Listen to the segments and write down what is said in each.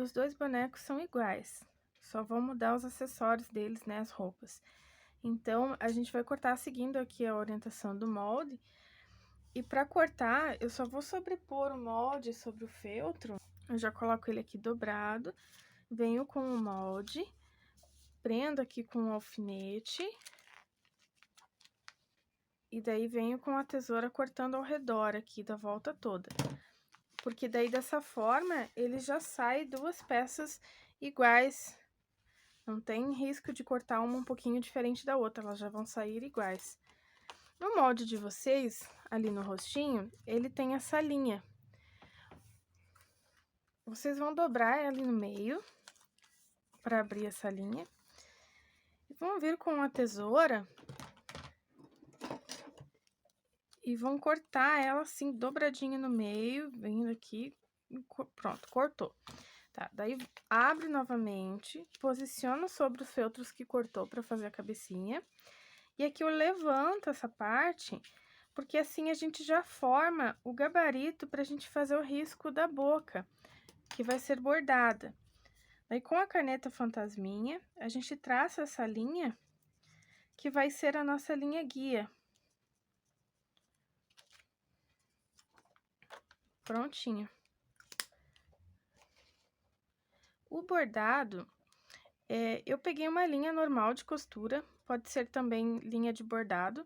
os dois bonecos são iguais, só vão mudar os acessórios deles, né, as roupas. Então, a gente vai cortar seguindo aqui a orientação do molde. E para cortar, eu só vou sobrepor o molde sobre o feltro. Eu já coloco ele aqui dobrado, venho com o molde, prendo aqui com o alfinete. E daí venho com a tesoura cortando ao redor aqui da volta toda. Porque daí dessa forma, ele já sai duas peças iguais. Não tem risco de cortar uma um pouquinho diferente da outra, elas já vão sair iguais. No molde de vocês, ali no rostinho, ele tem essa linha. Vocês vão dobrar ali no meio, para abrir essa linha. E vão vir com a tesoura e vão cortar ela assim, dobradinha no meio, vindo aqui, pronto, cortou. Tá, daí abre novamente, posiciona sobre os feltros que cortou para fazer a cabecinha. E aqui eu levanto essa parte, porque assim a gente já forma o gabarito pra gente fazer o risco da boca, que vai ser bordada. Daí com a caneta fantasminha, a gente traça essa linha, que vai ser a nossa linha guia. Prontinho. O bordado, eu peguei uma linha normal de costura, pode ser também linha de bordado.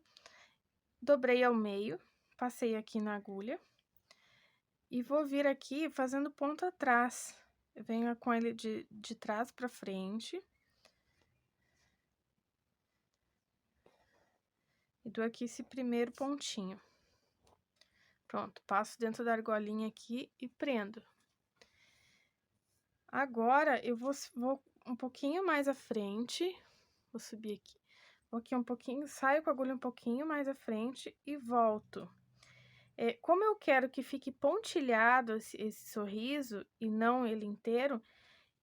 Dobrei ao meio, passei aqui na agulha. E vou vir aqui fazendo ponto atrás. Eu venho com ele de trás pra frente. E dou aqui esse primeiro pontinho. Pronto, passo dentro da argolinha aqui e prendo. Agora, eu vou um pouquinho mais à frente, vou subir aqui. Vou aqui um pouquinho, saio com a agulha um pouquinho mais à frente e volto. Como eu quero que fique pontilhado esse sorriso e não ele inteiro,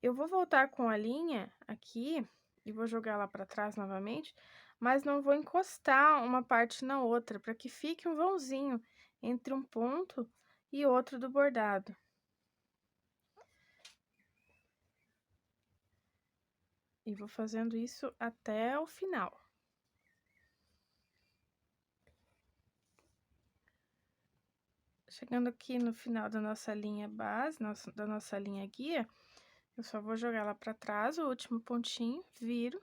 eu vou voltar com a linha aqui e vou jogar lá pra trás novamente, mas não vou encostar uma parte na outra, para que fique um vãozinho entre um ponto e outro do bordado. E vou fazendo isso até o final. Chegando aqui no final da nossa linha base, da nossa linha guia, eu só vou jogar lá pra trás o último pontinho, viro.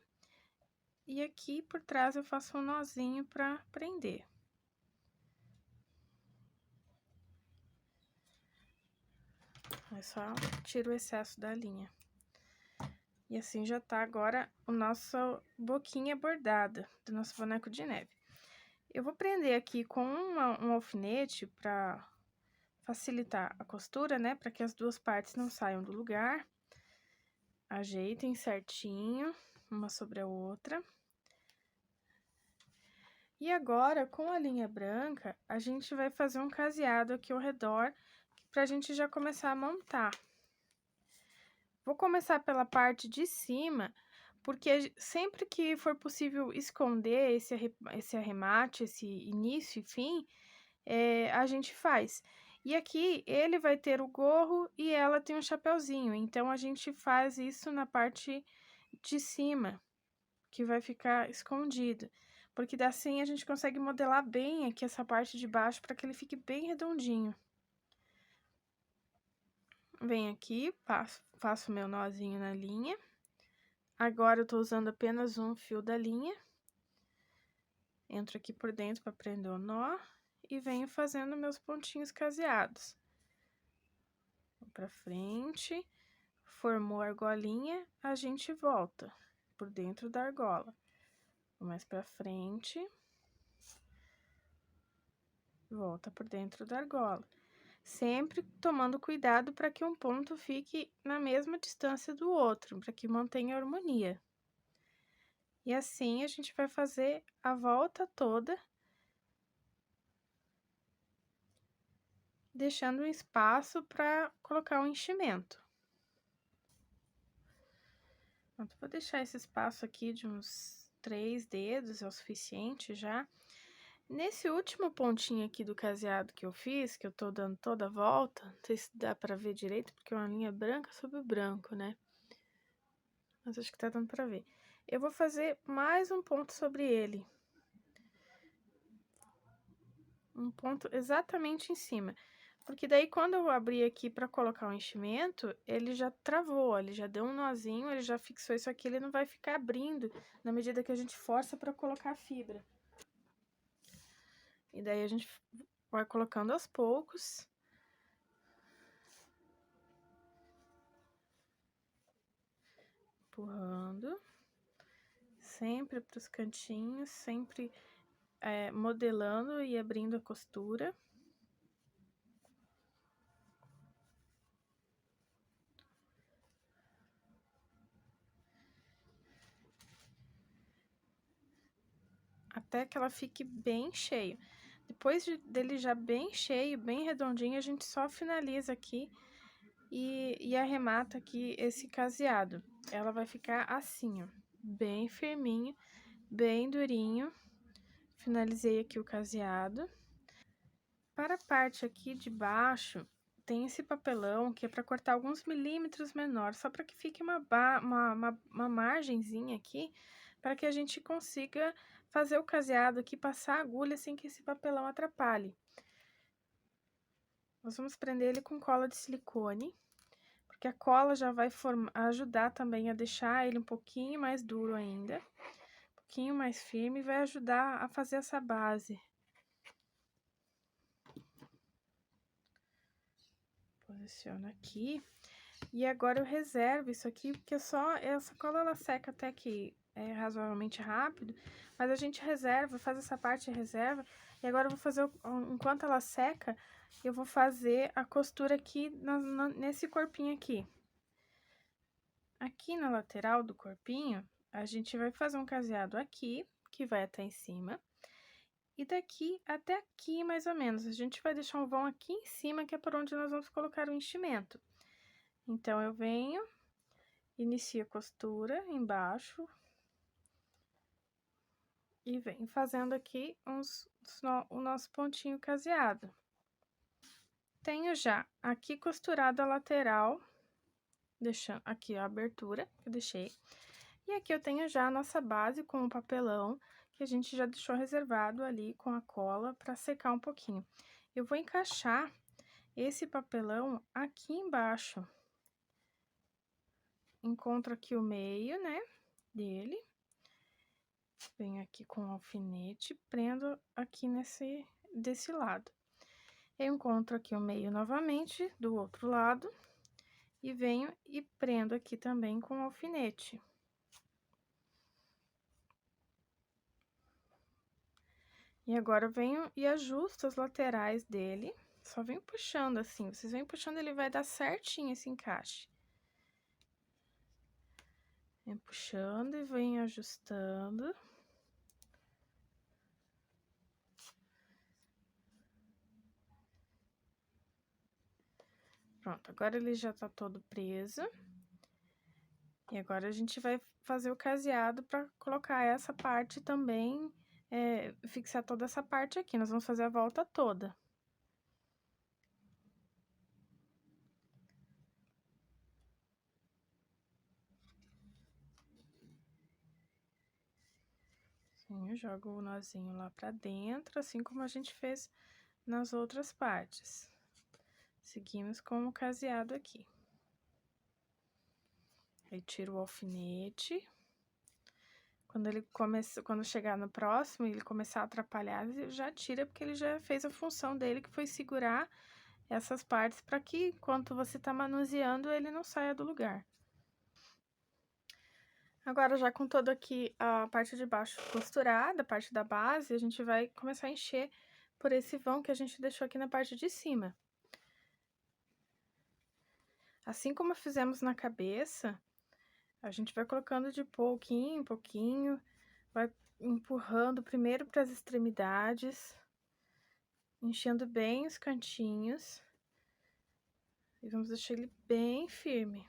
E aqui por trás eu faço um nozinho pra prender. É só tiro o excesso da linha. E assim já tá agora o nosso boquinha bordada do nosso boneco de neve. Eu vou prender aqui com um alfinete pra facilitar a costura, né? Pra que as duas partes não saiam do lugar. Ajeitem certinho, uma sobre a outra. E agora, com a linha branca, a gente vai fazer um caseado aqui ao redor, pra gente já começar a montar. Vou começar pela parte de cima, porque sempre que for possível esconder esse arremate, esse início e fim, a gente faz. E aqui, ele vai ter o gorro e ela tem um chapeuzinho, então, a gente faz isso na parte de cima, que vai ficar escondido. Porque assim a gente consegue modelar bem aqui essa parte de baixo para que ele fique bem redondinho. Venho aqui, faço meu nozinho na linha. Agora, eu tô usando apenas um fio da linha. Entro aqui por dentro para prender o nó e venho fazendo meus pontinhos caseados. Vou pra frente, formou a argolinha, a gente volta por dentro da argola. Vou mais pra frente, volta por dentro da argola. Sempre tomando cuidado para que um ponto fique na mesma distância do outro, para que mantenha a harmonia. E assim, a gente vai fazer a volta toda, deixando um espaço para colocar o enchimento. Pronto, vou deixar esse espaço aqui de uns 3 dedos, é o suficiente já. Nesse último pontinho aqui do caseado que eu fiz, que eu tô dando toda a volta, não sei se dá pra ver direito, porque é uma linha branca sobre o branco, né? Mas acho que tá dando pra ver. Eu vou fazer mais um ponto sobre ele. Um ponto exatamente em cima. Porque daí, quando eu abrir aqui pra colocar o enchimento, ele já travou, ele já deu um nozinho, ele já fixou isso aqui, ele não vai ficar abrindo na medida que a gente força pra colocar a fibra. E daí, a gente vai colocando aos poucos. Empurrando. Sempre pros cantinhos, sempre modelando e abrindo a costura. Até que ela fique bem cheio. Depois dele já bem cheio, bem redondinho, a gente só finaliza aqui e arremata aqui esse caseado. Ela vai ficar assim, ó, bem firminho, bem durinho. Finalizei aqui o caseado. Para a parte aqui de baixo, tem esse papelão que é para cortar alguns milímetros menor, só para que fique uma margenzinha aqui, para que a gente consiga fazer o caseado aqui, passar a agulha sem que esse papelão atrapalhe. Nós vamos prender ele com cola de silicone, porque a cola já vai ajudar também a deixar ele um pouquinho mais duro ainda, um pouquinho mais firme, e vai ajudar a fazer essa base. Posiciono aqui. E agora eu reservo isso aqui, porque essa cola ela seca até que é razoavelmente rápido, mas a gente reserva, faz essa parte e reserva. E agora eu vou fazer, enquanto ela seca, eu vou fazer a costura aqui nesse corpinho aqui. Aqui na lateral do corpinho, a gente vai fazer um caseado aqui, que vai até em cima. E daqui até aqui, mais ou menos, a gente vai deixar um vão aqui em cima, que é por onde nós vamos colocar o enchimento. Então, eu venho, inicio a costura embaixo e venho fazendo aqui o nosso pontinho caseado. Tenho já aqui costurado a lateral, deixando aqui a abertura que eu deixei. E aqui eu tenho já a nossa base com o papelão, que a gente já deixou reservado ali com a cola para secar um pouquinho. Eu vou encaixar esse papelão aqui embaixo. Encontro aqui o meio, né, dele. Venho aqui com o alfinete, prendo aqui desse lado. Eu encontro aqui o meio novamente, do outro lado, e venho e prendo aqui também com o alfinete. E agora eu venho e ajusto as laterais dele, só venho puxando assim, vocês vêm puxando, ele vai dar certinho esse encaixe. Venho puxando e venho ajustando. Pronto, agora ele já tá todo preso. E agora a gente vai fazer o caseado para colocar essa parte também, fixar toda essa parte aqui. Nós vamos fazer a volta toda. Assim, eu jogo o nozinho lá pra dentro, assim como a gente fez nas outras partes. Seguimos com o caseado aqui. Aí, tiro o alfinete. Quando chegar no próximo, ele começar a atrapalhar, já tira, porque ele já fez a função dele, que foi segurar essas partes para que, enquanto você tá manuseando, ele não saia do lugar. Agora, já com toda aqui a parte de baixo costurada, a parte da base, a gente vai começar a encher por esse vão que a gente deixou aqui na parte de cima. Assim como fizemos na cabeça, a gente vai colocando de pouquinho em pouquinho, vai empurrando primeiro para as extremidades, enchendo bem os cantinhos. E vamos deixar ele bem firme.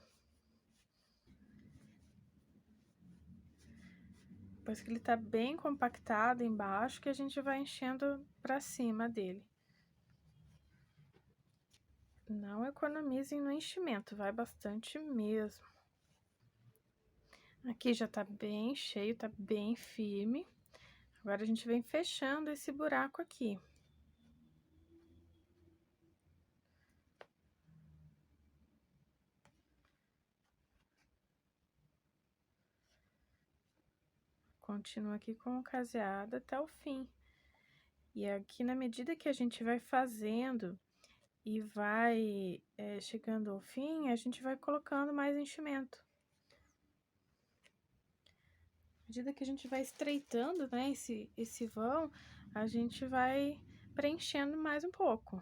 Depois que ele tá bem compactado embaixo, que a gente vai enchendo pra cima dele. Não economizem no enchimento, vai bastante mesmo. Aqui já tá bem cheio, tá bem firme. Agora, a gente vem fechando esse buraco aqui. Continua aqui com o caseado até o fim. E aqui, na medida que a gente vai fazendo e vai chegando ao fim, a gente vai colocando mais enchimento. À medida que a gente vai estreitando, né, esse vão, a gente vai preenchendo mais um pouco.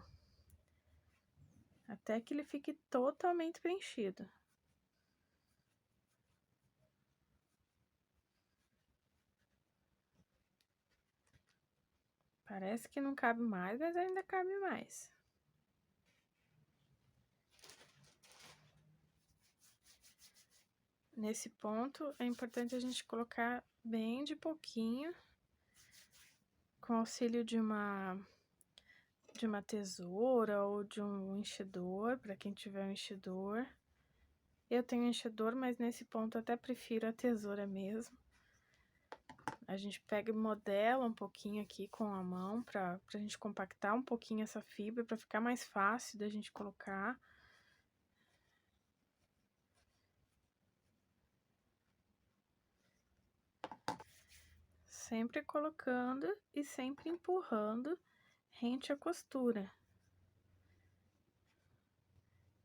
Até que ele fique totalmente preenchido. Parece que não cabe mais, mas ainda cabe mais. Nesse ponto, é importante a gente colocar bem de pouquinho, com auxílio de uma tesoura ou de um enchedor, para quem tiver um enchedor. Eu tenho enchedor, mas nesse ponto eu até prefiro a tesoura mesmo. A gente pega e modela um pouquinho aqui com a mão, pra gente compactar um pouquinho essa fibra, pra ficar mais fácil da gente colocar. Sempre colocando e sempre empurrando rente à costura.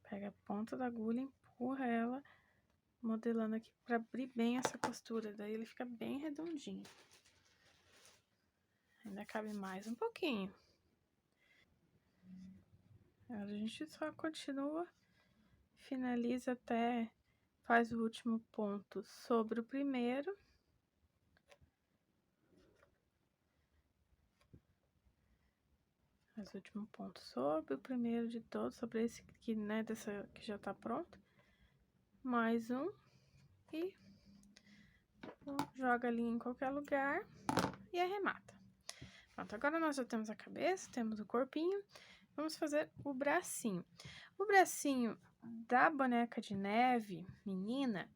Pega a ponta da agulha, empurra ela, modelando aqui pra abrir bem essa costura, daí ele fica bem redondinho. Ainda cabe mais um pouquinho. A gente só continua, finaliza até, faz o último ponto sobre o primeiro. Faz o último ponto sobre o primeiro de todos, sobre esse aqui, né, dessa que já tá pronto. Mais um e joga ali em qualquer lugar e arremata. Pronto, agora nós já temos a cabeça, temos o corpinho, vamos fazer o bracinho. O bracinho da boneca de neve, menina,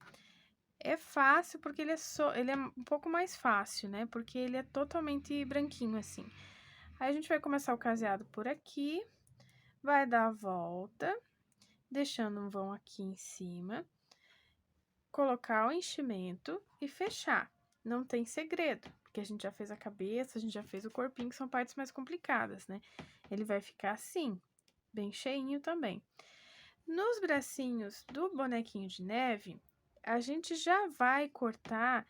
é fácil porque ele é um pouco mais fácil, né? Porque ele é totalmente branquinho assim. Aí a gente vai começar o caseado por aqui, vai dar a volta, deixando um vão aqui em cima, colocar o enchimento e fechar. Não tem segredo, porque a gente já fez a cabeça, a gente já fez o corpinho, que são partes mais complicadas, né? Ele vai ficar assim, bem cheinho também. Nos bracinhos do bonequinho de neve, a gente já vai cortar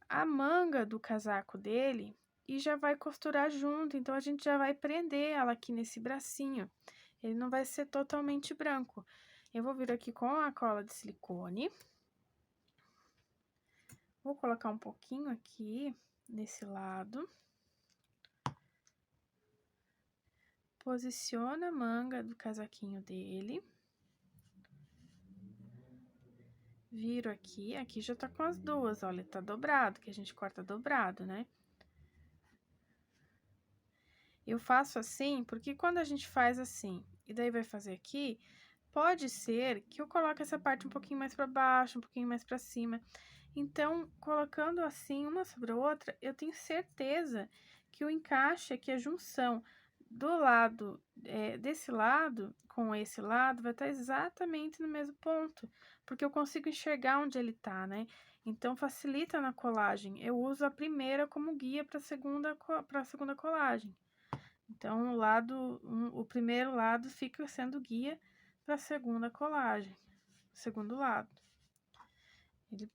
a manga do casaco dele e já vai costurar junto, então a gente já vai prender ela aqui nesse bracinho. Ele não vai ser totalmente branco. Eu vou vir aqui com a cola de silicone. Vou colocar um pouquinho aqui nesse lado. Posiciona a manga do casaquinho dele. Viro aqui, aqui já tá com as duas, olha, tá dobrado, que a gente corta dobrado, né? Eu faço assim, porque quando a gente faz assim, e daí vai fazer aqui, pode ser que eu coloque essa parte um pouquinho mais pra baixo, um pouquinho mais pra cima. Então, colocando assim, uma sobre a outra, eu tenho certeza que o encaixe aqui, a junção do lado, desse lado com esse lado, vai estar exatamente no mesmo ponto, porque eu consigo enxergar onde ele tá, né? Então, facilita na colagem. Eu uso a primeira como guia para a segunda colagem. Então, o primeiro lado fica sendo guia para a segunda colagem, segundo lado. Ele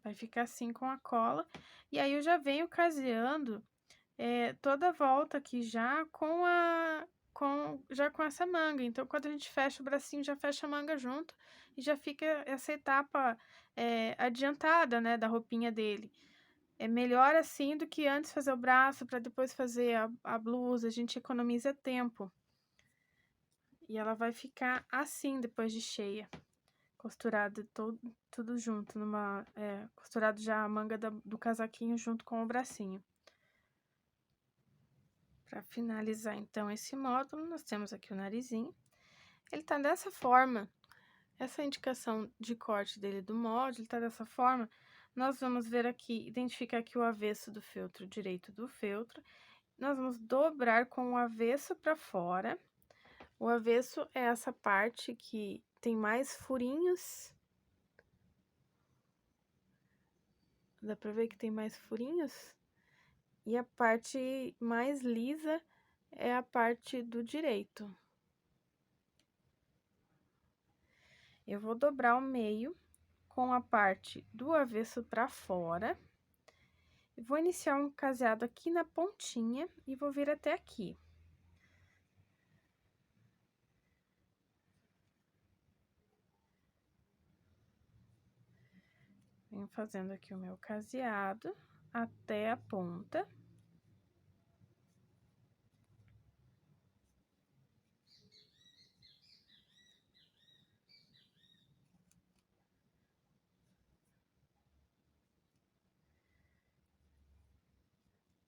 vai ficar assim com a cola, e aí eu já venho caseando toda a volta aqui já com essa manga. Então, quando a gente fecha o bracinho, já fecha a manga junto e já fica essa etapa adiantada, né, da roupinha dele. É melhor assim do que antes fazer o braço para depois fazer a blusa, a gente economiza tempo. E ela vai ficar assim depois de cheia. costurado tudo junto, costurado já a manga do casaquinho junto com o bracinho. Para finalizar, então, esse módulo, nós temos aqui o narizinho. Ele tá dessa forma, essa indicação de corte dele do molde, ele tá dessa forma. Nós vamos ver aqui, identificar aqui o avesso do feltro, direito do feltro. Nós vamos dobrar com o avesso para fora. O avesso é essa parte que tem mais furinhos. Dá pra ver que tem mais furinhos? E a parte mais lisa é a parte do direito. Eu vou dobrar o meio com a parte do avesso para fora. Vou iniciar um caseado aqui na pontinha e vou vir até aqui. Venho fazendo aqui o meu caseado até a ponta.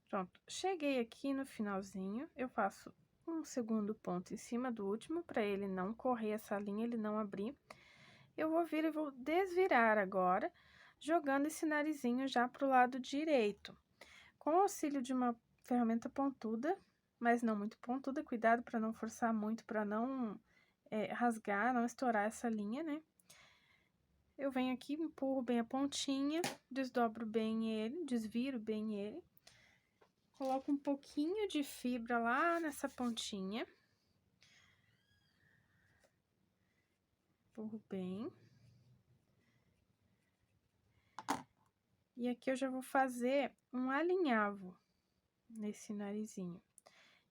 Pronto, cheguei aqui no finalzinho, eu faço um segundo ponto em cima do último, para ele não correr essa linha, ele não abrir. Eu vou vir e vou desvirar agora, jogando esse narizinho já pro lado direito. Com o auxílio de uma ferramenta pontuda, mas não muito pontuda, cuidado para não forçar muito, para não rasgar, não estourar essa linha, né? Eu venho aqui, empurro bem a pontinha, desdobro bem ele, desviro bem ele. Coloco um pouquinho de fibra lá nessa pontinha. Empurro bem. E aqui eu já vou fazer um alinhavo nesse narizinho.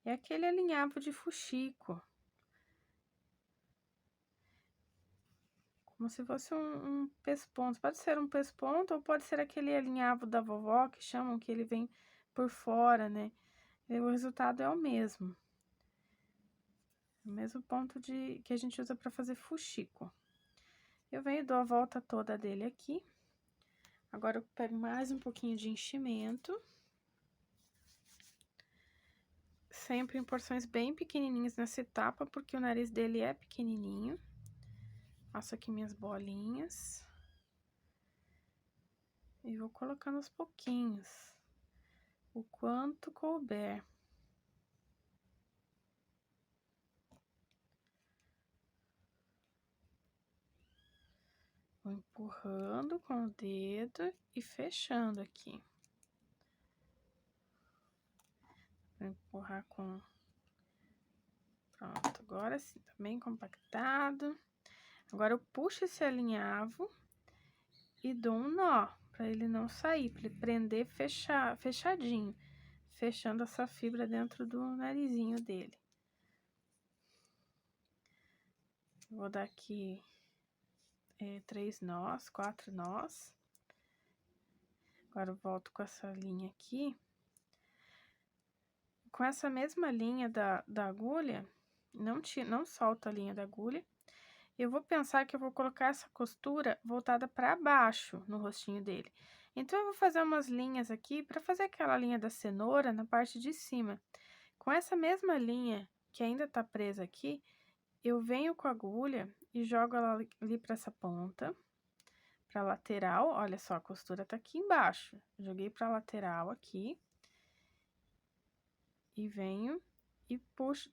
É aquele alinhavo de fuxico. Como se fosse um pesponto. Pode ser um pesponto ou pode ser aquele alinhavo da vovó, que chamam, que ele vem por fora, né? E o resultado é o mesmo. O mesmo ponto que a gente usa para fazer fuxico. Eu venho e dou a volta toda dele aqui. Agora, eu pego mais um pouquinho de enchimento. Sempre em porções bem pequenininhas nessa etapa, porque o nariz dele é pequenininho. Faço aqui minhas bolinhas. E vou colocando aos pouquinhos, o quanto couber. Vou empurrando com o dedo e fechando aqui. Vou empurrar com... Pronto, agora sim, tá bem compactado. Agora, eu puxo esse alinhavo e dou um nó, pra ele não sair, pra ele prender fechadinho, fechando essa fibra dentro do narizinho dele. Vou dar aqui 3 nós, 4 nós. Agora, eu volto com essa linha aqui. Com essa mesma linha da agulha, não solto a linha da agulha. Eu vou pensar que eu vou colocar essa costura voltada para baixo no rostinho dele. Então, eu vou fazer umas linhas aqui para fazer aquela linha da cenoura na parte de cima. Com essa mesma linha que ainda tá presa aqui, eu venho com a agulha e jogo ela ali para essa ponta, para lateral. Olha só, a costura tá aqui embaixo. Joguei para lateral aqui. E venho e puxo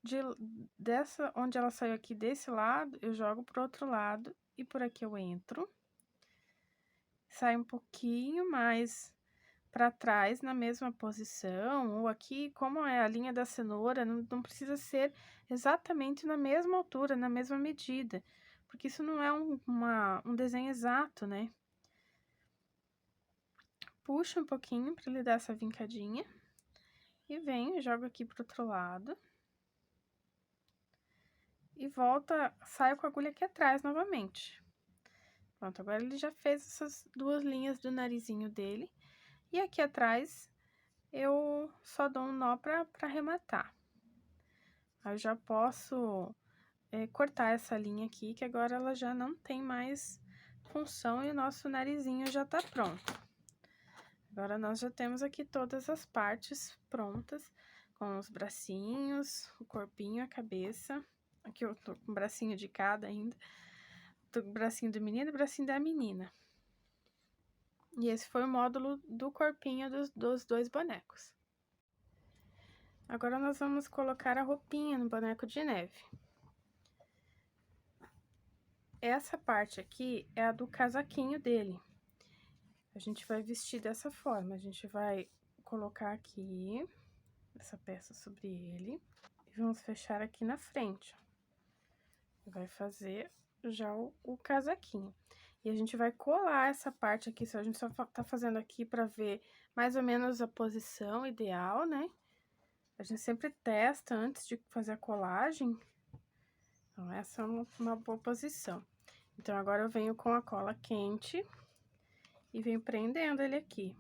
onde ela saiu aqui desse lado, eu jogo pro outro lado e por aqui eu entro. Saio um pouquinho mais para trás na mesma posição, ou aqui, como é a linha da cenoura, não precisa ser exatamente na mesma altura, na mesma medida, porque isso não é um desenho exato, né? Puxo um pouquinho para ele dar essa vincadinha. E venho, jogo aqui pro outro lado. E volta, saio com a agulha aqui atrás novamente. Pronto, agora ele já fez essas 2 linhas do narizinho dele. E aqui atrás, eu só dou um nó pra arrematar. Aí eu já posso cortar essa linha aqui, que agora ela já não tem mais função e o nosso narizinho já tá pronto. Agora, nós já temos aqui todas as partes prontas, com os bracinhos, o corpinho, a cabeça. Aqui eu tô com o bracinho de cada ainda. Tô com o bracinho do menino e o bracinho da menina. E esse foi o módulo do corpinho dos dois bonecos. Agora, nós vamos colocar a roupinha no boneco de neve. Essa parte aqui é a do casaquinho dele. A gente vai vestir dessa forma, a gente vai colocar aqui essa peça sobre ele e vamos fechar aqui na frente, ó. Vai fazer já o casaquinho. E a gente vai colar essa parte aqui, a gente só tá fazendo aqui pra ver mais ou menos a posição ideal, né? A gente sempre testa antes de fazer a colagem. Então, essa é uma boa posição. Então, agora eu venho com a cola quente e venho prendendo ele aqui.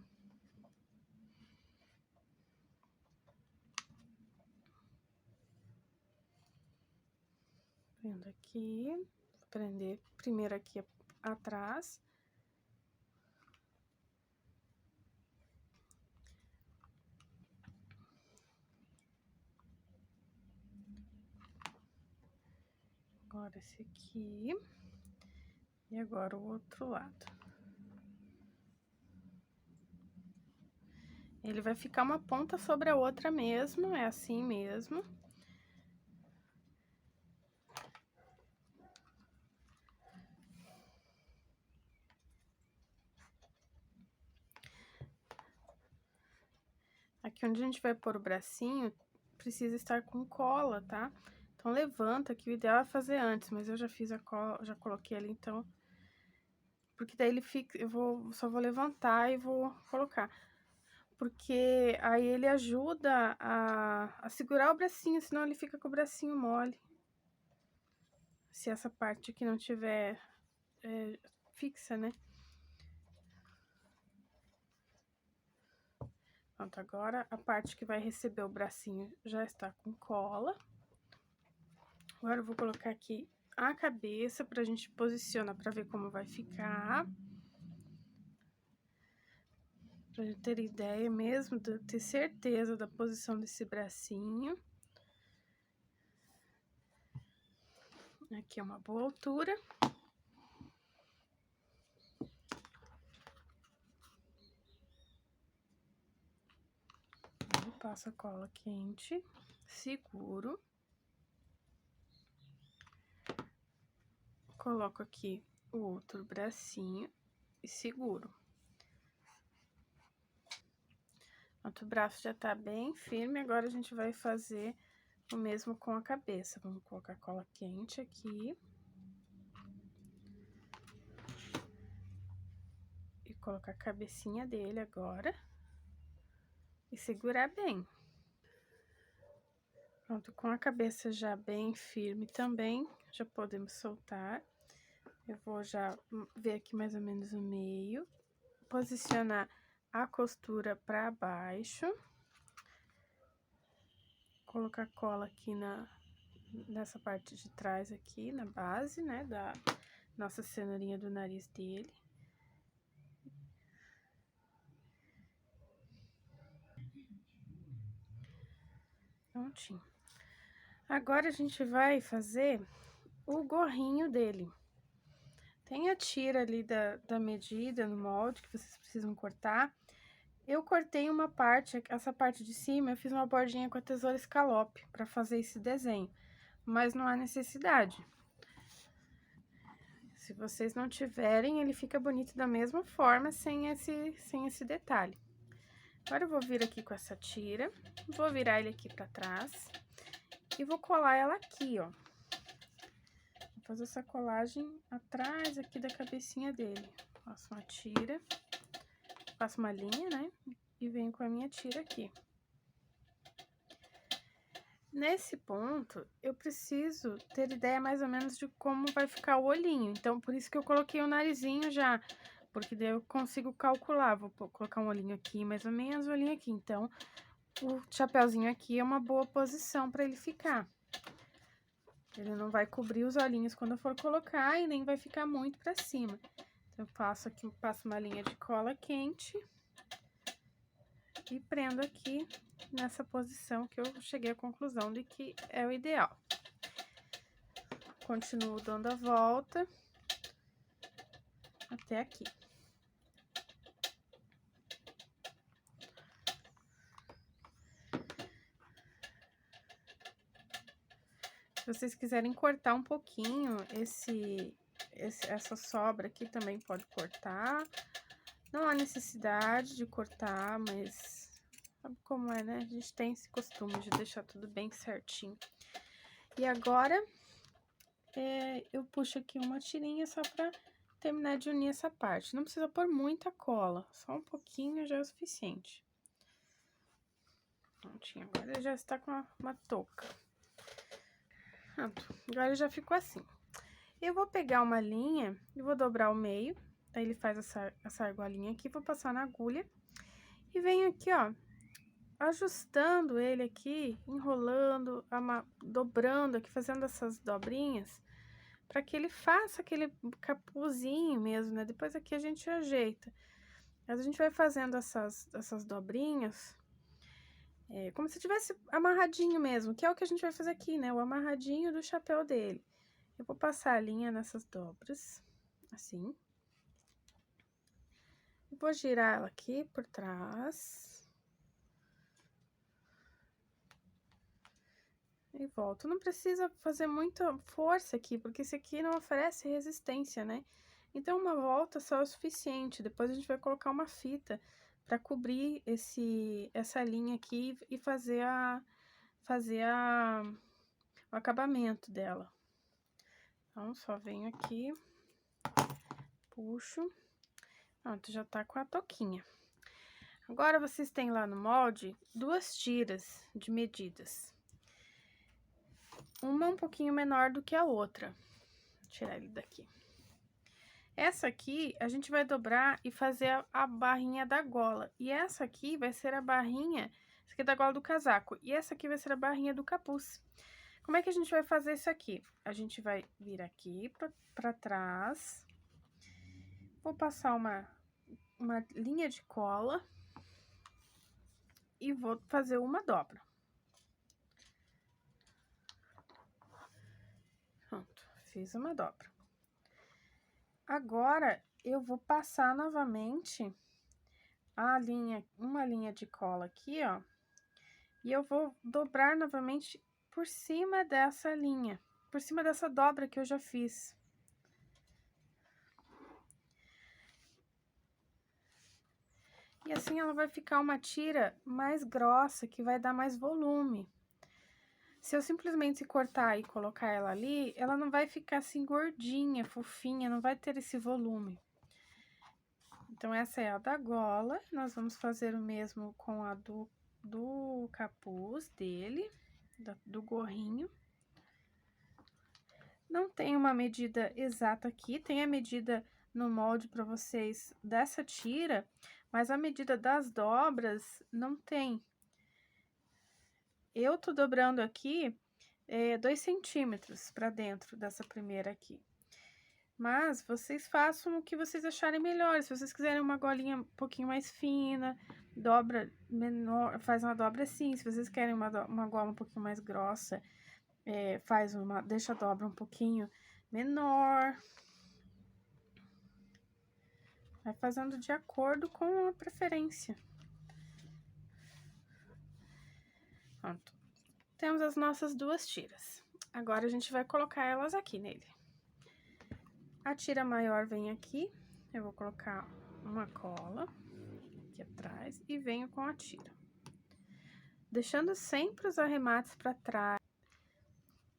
Prendo aqui, vou prender primeiro aqui atrás. Agora esse aqui. E agora o outro lado. Ele vai ficar uma ponta sobre a outra mesmo, é assim mesmo. Aqui onde a gente vai pôr o bracinho, precisa estar com cola, tá? Então, levanta, que o ideal é fazer antes, mas eu já fiz a cola, já coloquei ali, então... Porque daí ele fica, só vou levantar e vou colocar. Porque aí ele ajuda a segurar o bracinho, senão ele fica com o bracinho mole. Se essa parte aqui não tiver fixa, né? Pronto, agora a parte que vai receber o bracinho já está com cola. Agora eu vou colocar aqui a cabeça pra gente posicionar pra ver como vai ficar. Pra gente ter ideia mesmo, ter certeza da posição desse bracinho. Aqui é uma boa altura. Eu passo a cola quente, seguro. Coloco aqui o outro bracinho e seguro. Outro braço já tá bem firme, agora a gente vai fazer o mesmo com a cabeça. Vamos colocar cola quente aqui. E colocar a cabecinha dele agora. E segurar bem. Pronto, com a cabeça já bem firme também, já podemos soltar. Eu vou já ver aqui mais ou menos o meio. Posicionar a costura pra baixo. Colocar cola aqui nessa parte de trás aqui, na base, né, da nossa cenourinha do nariz dele. Prontinho. Agora, a gente vai fazer o gorrinho dele. Tem a tira ali da medida no molde que vocês precisam cortar. Eu cortei uma parte, essa parte de cima, eu fiz uma bordinha com a tesoura escalope pra fazer esse desenho, mas não há necessidade. Se vocês não tiverem, ele fica bonito da mesma forma, sem esse detalhe. Agora, eu vou vir aqui com essa tira, vou virar ele aqui pra trás e vou colar ela aqui, ó. Vou fazer essa colagem atrás aqui da cabecinha dele. Faço uma tira, faço uma linha, né? E venho com a minha tira aqui. Nesse ponto, eu preciso ter ideia mais ou menos de como vai ficar o olhinho. Então, por isso que eu coloquei o narizinho já, porque daí eu consigo calcular. Vou colocar um olhinho aqui, mais ou menos, um olhinho aqui. Então, o chapéuzinho aqui é uma boa posição para ele ficar. Ele não vai cobrir os olhinhos quando eu for colocar e nem vai ficar muito pra cima. Então, eu faço aqui, passo uma linha de cola quente e prendo aqui nessa posição que eu cheguei à conclusão de que é o ideal. Continuo dando a volta até aqui. Se vocês quiserem cortar um pouquinho essa sobra aqui, também pode cortar. Não há necessidade de cortar, mas sabe como é, né? A gente tem esse costume de deixar tudo bem certinho. E agora, eu puxo aqui uma tirinha só pra terminar de unir essa parte. Não precisa pôr muita cola, só um pouquinho já é o suficiente. Prontinho, agora já está com uma touca. Pronto, agora já ficou assim. Eu vou pegar uma linha e vou dobrar o meio, aí ele faz essa argolinha aqui, vou passar na agulha e venho aqui, ó, ajustando ele aqui, enrolando, dobrando aqui, fazendo essas dobrinhas, para que ele faça aquele capuzinho mesmo, né? Depois aqui a gente ajeita. Mas a gente vai fazendo essas dobrinhas, como se tivesse amarradinho mesmo, que é o que a gente vai fazer aqui, né? O amarradinho do chapéu dele. Eu vou passar a linha nessas dobras, assim. Vou girar ela aqui por trás. E volto. Não precisa fazer muita força aqui, porque esse aqui não oferece resistência, né? Então, uma volta só é o suficiente. Depois a gente vai colocar uma fita para cobrir essa linha aqui e fazer o acabamento dela. Então, só venho aqui, puxo, pronto, já tá com a touquinha. Agora, vocês têm lá no molde 2 tiras de medidas. Uma um pouquinho menor do que a outra. Vou tirar ele daqui. Essa aqui, a gente vai dobrar e fazer a barrinha da gola. E essa aqui vai ser a barrinha, essa aqui é da gola do casaco. E essa aqui vai ser a barrinha do capuz. Como é que a gente vai fazer isso aqui? A gente vai vir aqui pra trás. Vou passar uma linha de cola. E vou fazer uma dobra. Pronto, fiz uma dobra. Agora, eu vou passar novamente uma linha de cola aqui, ó. E eu vou dobrar novamente por cima dessa linha, por cima dessa dobra que eu já fiz. E assim ela vai ficar uma tira mais grossa, que vai dar mais volume. Se eu simplesmente cortar e colocar ela ali, ela não vai ficar assim gordinha, fofinha, não vai ter esse volume. Então, essa é a da gola, nós vamos fazer o mesmo com a do capuz dele, do gorrinho. Não tem uma medida exata aqui, tem a medida no molde para vocês dessa tira, mas a medida das dobras não tem. Eu tô dobrando aqui 2 centímetros para dentro dessa primeira aqui. Mas vocês façam o que vocês acharem melhor. Se vocês quiserem uma golinha um pouquinho mais fina, dobra menor, faz uma dobra assim. Se vocês querem uma gola um pouquinho mais grossa, deixa a dobra um pouquinho menor. Vai fazendo de acordo com a preferência. Pronto. Temos as nossas 2 tiras. Agora, a gente vai colocar elas aqui nele. A tira maior vem aqui, eu vou colocar uma cola aqui atrás e venho com a tira. Deixando sempre os arremates para trás,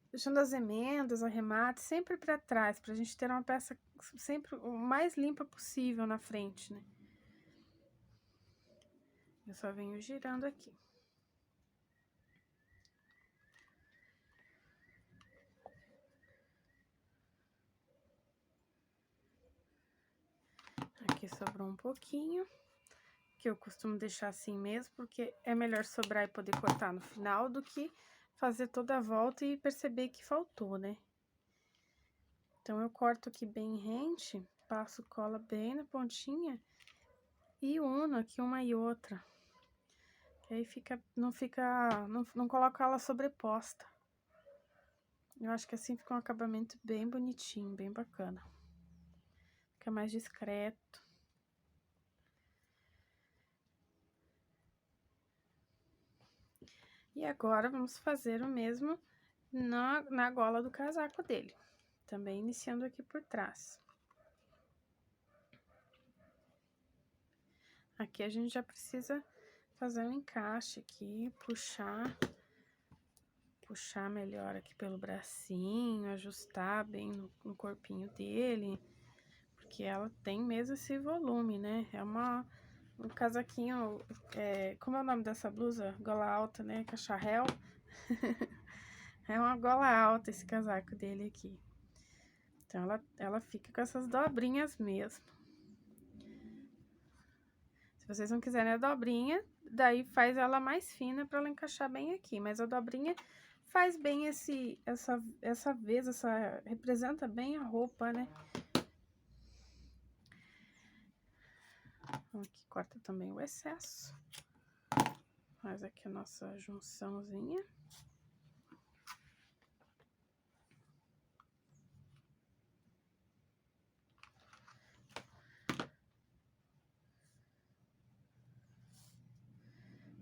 deixando as emendas, arremates sempre para trás, pra gente ter uma peça sempre o mais limpa possível na frente, né? Eu só venho girando aqui. Aqui sobrou um pouquinho, que eu costumo deixar assim mesmo, porque é melhor sobrar e poder cortar no final do que fazer toda a volta e perceber que faltou, né? Então, eu corto aqui bem rente, passo cola bem na pontinha e uno aqui uma e outra. Que aí não coloca ela sobreposta. Eu acho que assim fica um acabamento bem bonitinho, bem bacana. Fica mais discreto. E agora, vamos fazer o mesmo na gola do casaco dele. Também iniciando aqui por trás. Aqui a gente já precisa fazer um encaixe aqui, puxar melhor aqui pelo bracinho, ajustar bem no corpinho dele, porque ela tem mesmo esse volume, né? É um casaquinho, como é o nome dessa blusa? Gola alta, né? Cacharel. É uma gola alta esse casaco dele aqui. Então, ela fica com essas dobrinhas mesmo. Se vocês não quiserem a dobrinha, daí faz ela mais fina pra ela encaixar bem aqui. Mas a dobrinha faz bem representa bem a roupa, né? Aqui corta também o excesso. Faz aqui a nossa junçãozinha.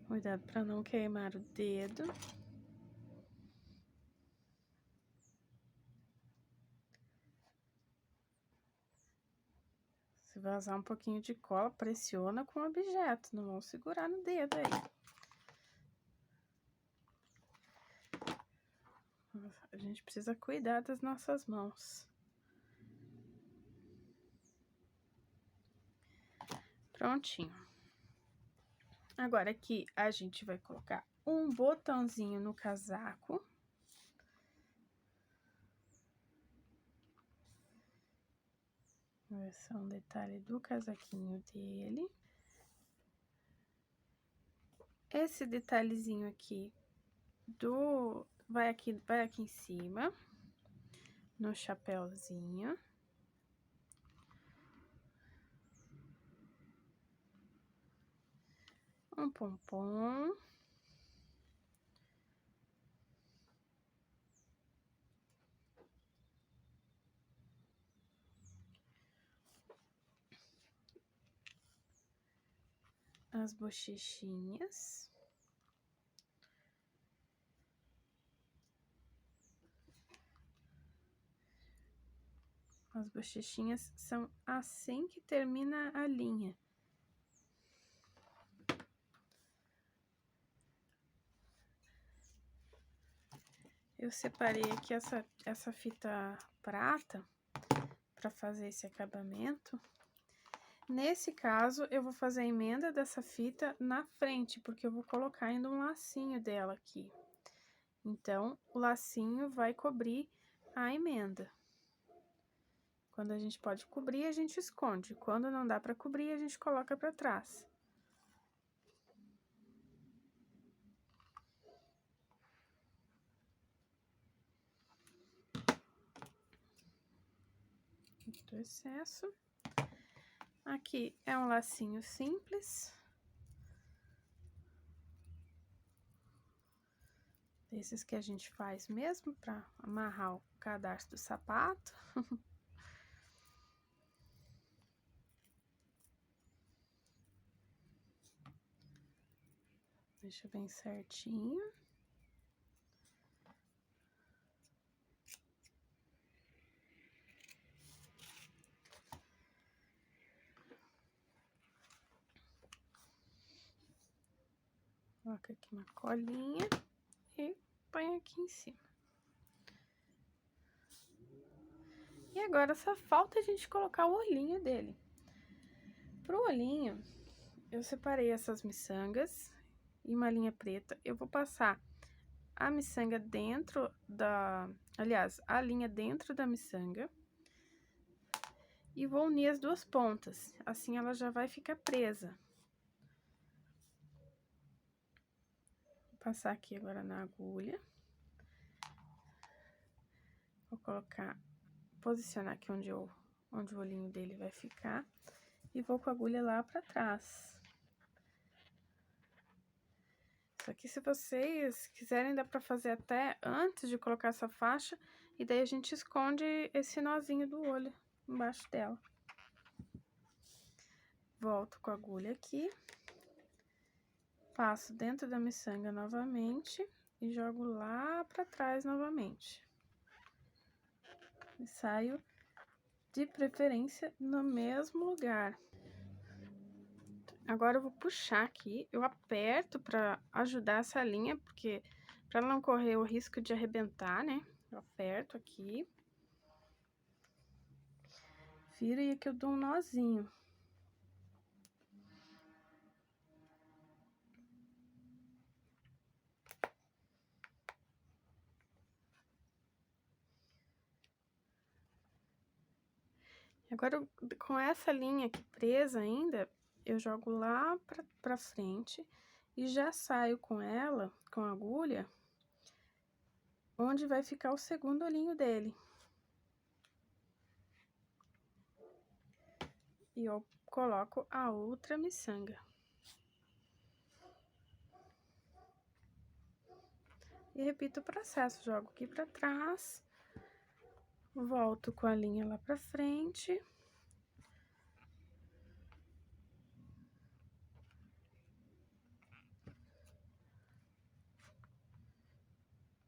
Cuidado para não queimar o dedo. Se vazar um pouquinho de cola, pressiona com o objeto, não vão segurar no dedo aí. A gente precisa cuidar das nossas mãos. Prontinho. Agora aqui a gente vai colocar um botãozinho no casaco. Esse é um detalhe do casaquinho dele. Esse detalhezinho aqui vai aqui em cima, no chapéuzinho. Um pompom. As bochechinhas. As bochechinhas são assim que termina a linha. Eu separei aqui essa fita prata para fazer esse acabamento. Nesse caso, eu vou fazer a emenda dessa fita na frente, porque eu vou colocar ainda um lacinho dela aqui. Então, o lacinho vai cobrir a emenda. Quando a gente pode cobrir, a gente esconde. Quando não dá para cobrir, a gente coloca para trás. Do excesso. Aqui é um lacinho simples. Esses que a gente faz mesmo para amarrar o cadarço do sapato. Deixa bem certinho. Coloca aqui uma colinha e põe aqui em cima. E agora só falta a gente colocar o olhinho dele. Pro olhinho, eu separei essas miçangas e uma linha preta. Eu vou passar a miçanga dentro aliás, a linha dentro da miçanga. E vou unir as duas pontas, assim ela já vai ficar presa. Vou passar aqui agora na agulha. colocar, posicionar aqui onde o olhinho dele vai ficar. E vou com a agulha lá pra trás. Isso aqui, se vocês quiserem, dá pra fazer até antes de colocar essa faixa. E daí a gente esconde esse nozinho do olho embaixo dela. Volto com a agulha aqui. Passo dentro da miçanga novamente e jogo lá pra trás novamente. E saio, de preferência, no mesmo lugar. Agora eu vou puxar aqui, eu aperto pra ajudar essa linha, porque pra ela não correr o risco de arrebentar, né? Eu aperto aqui. Viro e aqui eu dou um nozinho. Agora, com essa linha aqui presa ainda, eu jogo lá pra frente e já saio com ela, com a agulha, onde vai ficar o segundo olhinho dele. E eu coloco a outra miçanga. E repito o processo, jogo aqui pra trás, volto com a linha lá pra frente.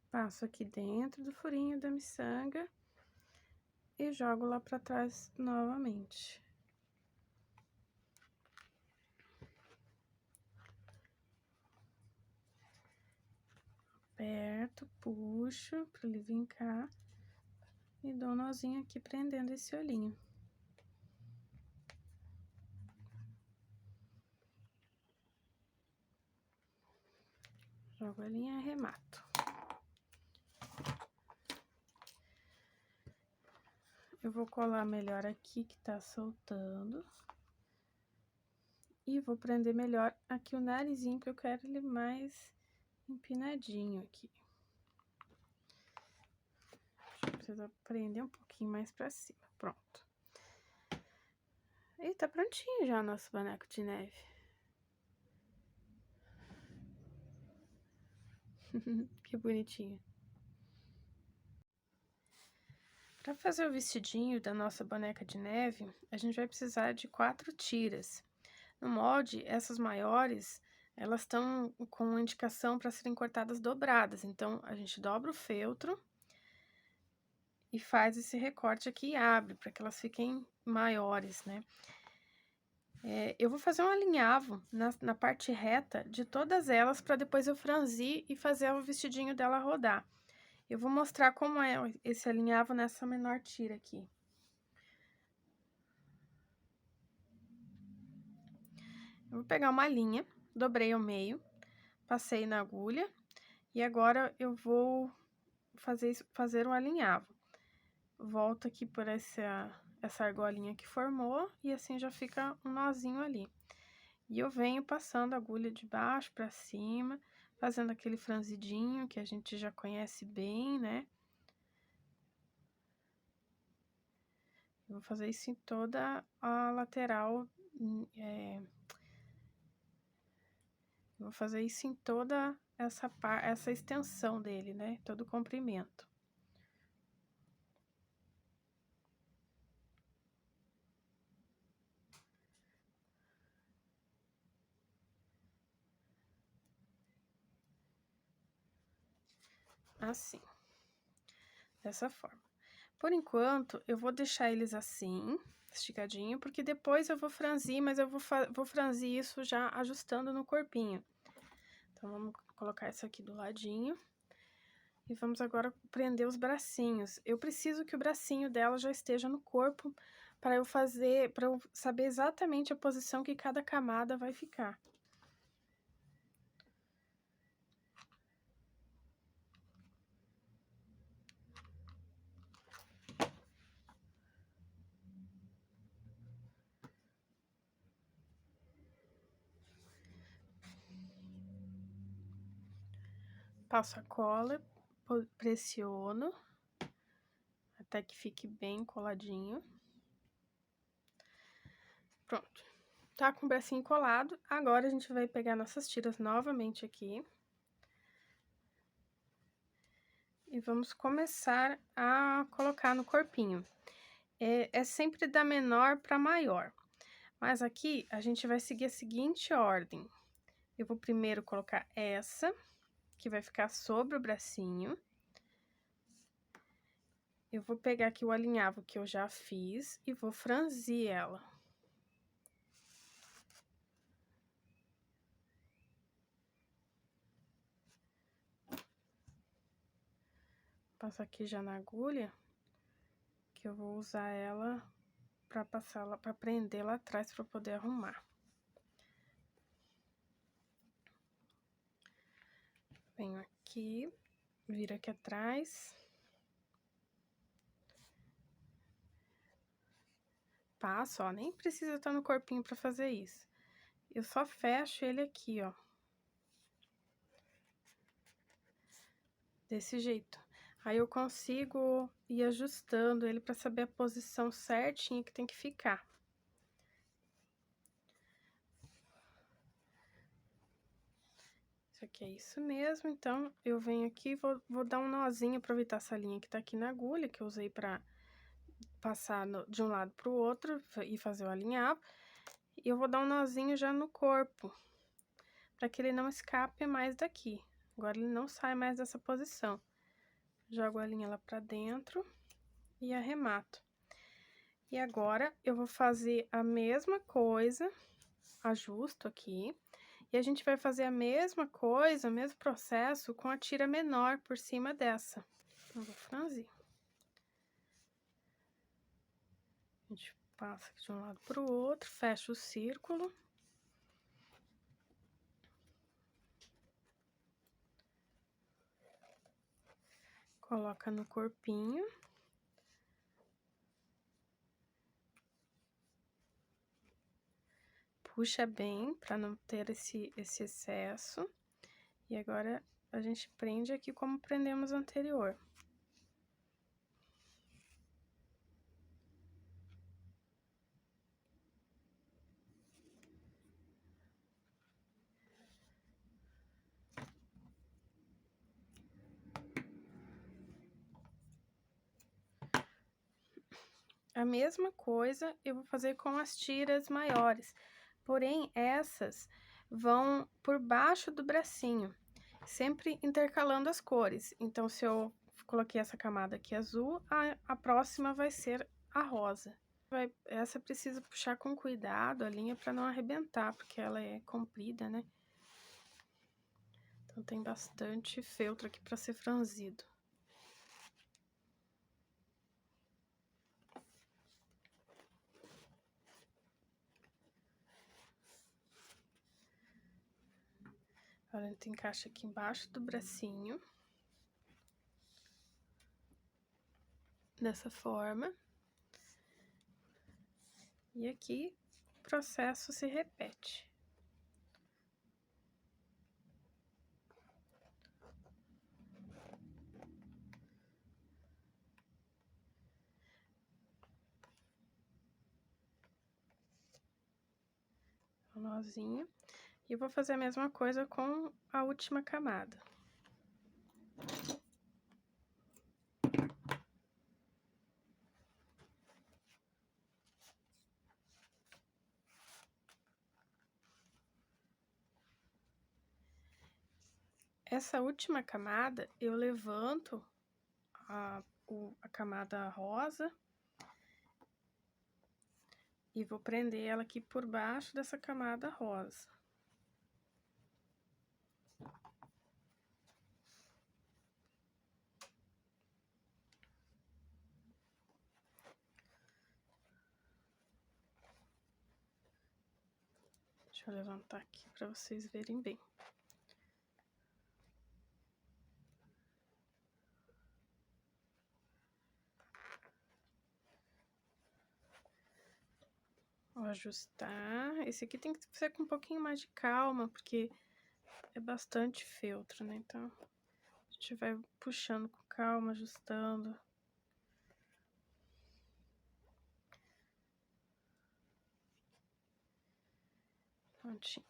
Passo aqui dentro do furinho da miçanga e jogo lá pra trás novamente. Aperto, puxo pra ele vir cá e dou um nozinho aqui prendendo esse olhinho. Jogo a linha e arremato. Eu vou colar melhor aqui que tá soltando. E vou prender melhor aqui o narizinho, que eu quero ele mais empinadinho aqui. Precisa prender um pouquinho mais pra cima. Pronto. E tá prontinho já o nosso boneco de neve. Que bonitinho. Para fazer o vestidinho da nossa boneca de neve, a gente vai precisar de 4 tiras. No molde, essas maiores, elas estão com indicação para serem cortadas dobradas. Então, a gente dobra o feltro e faz esse recorte aqui e abre, para que elas fiquem maiores, né? Eu vou fazer um alinhavo na parte reta de todas elas, para depois eu franzir e fazer o vestidinho dela rodar. Eu vou mostrar como é esse alinhavo nessa menor tira aqui. Eu vou pegar uma linha, dobrei ao meio, passei na agulha e agora eu vou fazer um alinhavo. Volto aqui por essa argolinha que formou e assim já fica um nozinho ali. E eu venho passando a agulha de baixo pra cima, fazendo aquele franzidinho que a gente já conhece bem, né? Eu vou fazer isso em toda a lateral, eu vou fazer isso em toda essa extensão dele, né? Todo o comprimento. Assim, dessa forma. Por enquanto, eu vou deixar eles assim, esticadinho, porque depois eu vou franzir, mas eu vou franzir isso já ajustando no corpinho. Então, vamos colocar isso aqui do ladinho. E vamos agora prender os bracinhos. Eu preciso que o bracinho dela já esteja no corpo para eu saber exatamente a posição que cada camada vai ficar. Passo a cola, pressiono. até que fique bem coladinho. Pronto. Tá com o bracinho colado, agora a gente vai pegar nossas tiras novamente aqui. E vamos começar a colocar no corpinho. É sempre da menor para maior. Mas aqui, a gente vai seguir a seguinte ordem. Eu vou primeiro colocar essa, que vai ficar sobre o bracinho. Eu vou pegar aqui o alinhavo que eu já fiz e vou franzir ela. Passo aqui já na agulha, que eu vou usar ela para passar lá, para prender lá atrás para poder arrumar. Venho aqui, viro aqui atrás. Passo, ó, nem precisa estar no corpinho para fazer isso. Eu só fecho ele aqui, ó. Desse jeito. Aí eu consigo ir ajustando ele para saber a posição certinha que tem que ficar. Isso aqui é isso mesmo, então eu venho aqui e vou dar um nozinho, aproveitar essa linha que tá aqui na agulha, que eu usei pra passar de um lado pro outro e fazer o alinhavo. E eu vou dar um nozinho já no corpo, pra que ele não escape mais daqui. Agora ele não sai mais dessa posição. Jogo a linha lá pra dentro e arremato. E agora eu vou fazer a mesma coisa, ajusto aqui. E a gente vai fazer a mesma coisa, o mesmo processo com a tira menor por cima dessa. Eu vou franzir. A gente passa aqui de um lado pro outro, fecha o círculo. Coloca no corpinho. Puxa bem, para não ter esse excesso. E agora, a gente prende aqui como prendemos o anterior. A mesma coisa eu vou fazer com as tiras maiores, porém, essas vão por baixo do bracinho, sempre intercalando as cores. Então, se eu coloquei essa camada aqui azul, a próxima vai ser a rosa. Essa precisa puxar com cuidado a linha para não arrebentar, porque ela é comprida, né? Então, tem bastante feltro aqui para ser franzido. Agora, a gente encaixa aqui embaixo do bracinho. Dessa forma. E aqui, o processo se repete. Um nozinho. E vou fazer a mesma coisa com a última camada. Essa última camada, eu levanto a camada rosa e vou prender ela aqui por baixo dessa camada rosa. Deixa eu levantar aqui para vocês verem bem. Vou ajustar. Esse aqui tem que ser com um pouquinho mais de calma, porque é bastante feltro, né? Então, a gente vai puxando com calma, ajustando. Prontinho.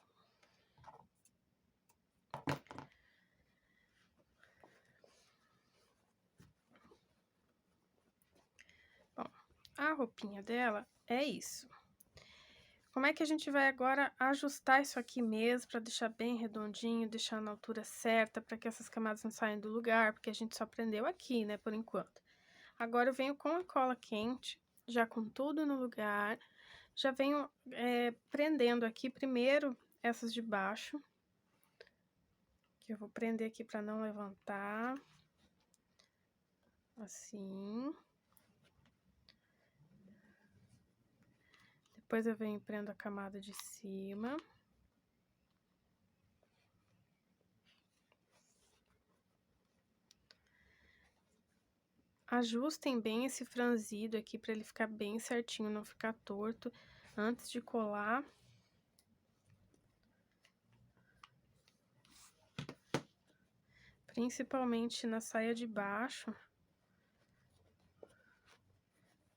Bom, a roupinha dela é isso. Como é que a gente vai agora ajustar isso aqui mesmo, para deixar bem redondinho, deixar na altura certa, para que essas camadas não saiam do lugar, porque a gente só prendeu aqui, né, por enquanto. Agora eu venho com a cola quente, já com tudo no lugar, já venho prendendo aqui primeiro essas de baixo, que eu vou prender aqui para não levantar, assim. Depois eu venho e prendo a camada de cima. Ajustem bem esse franzido aqui para ele ficar bem certinho, não ficar torto antes de colar. Principalmente na saia de baixo.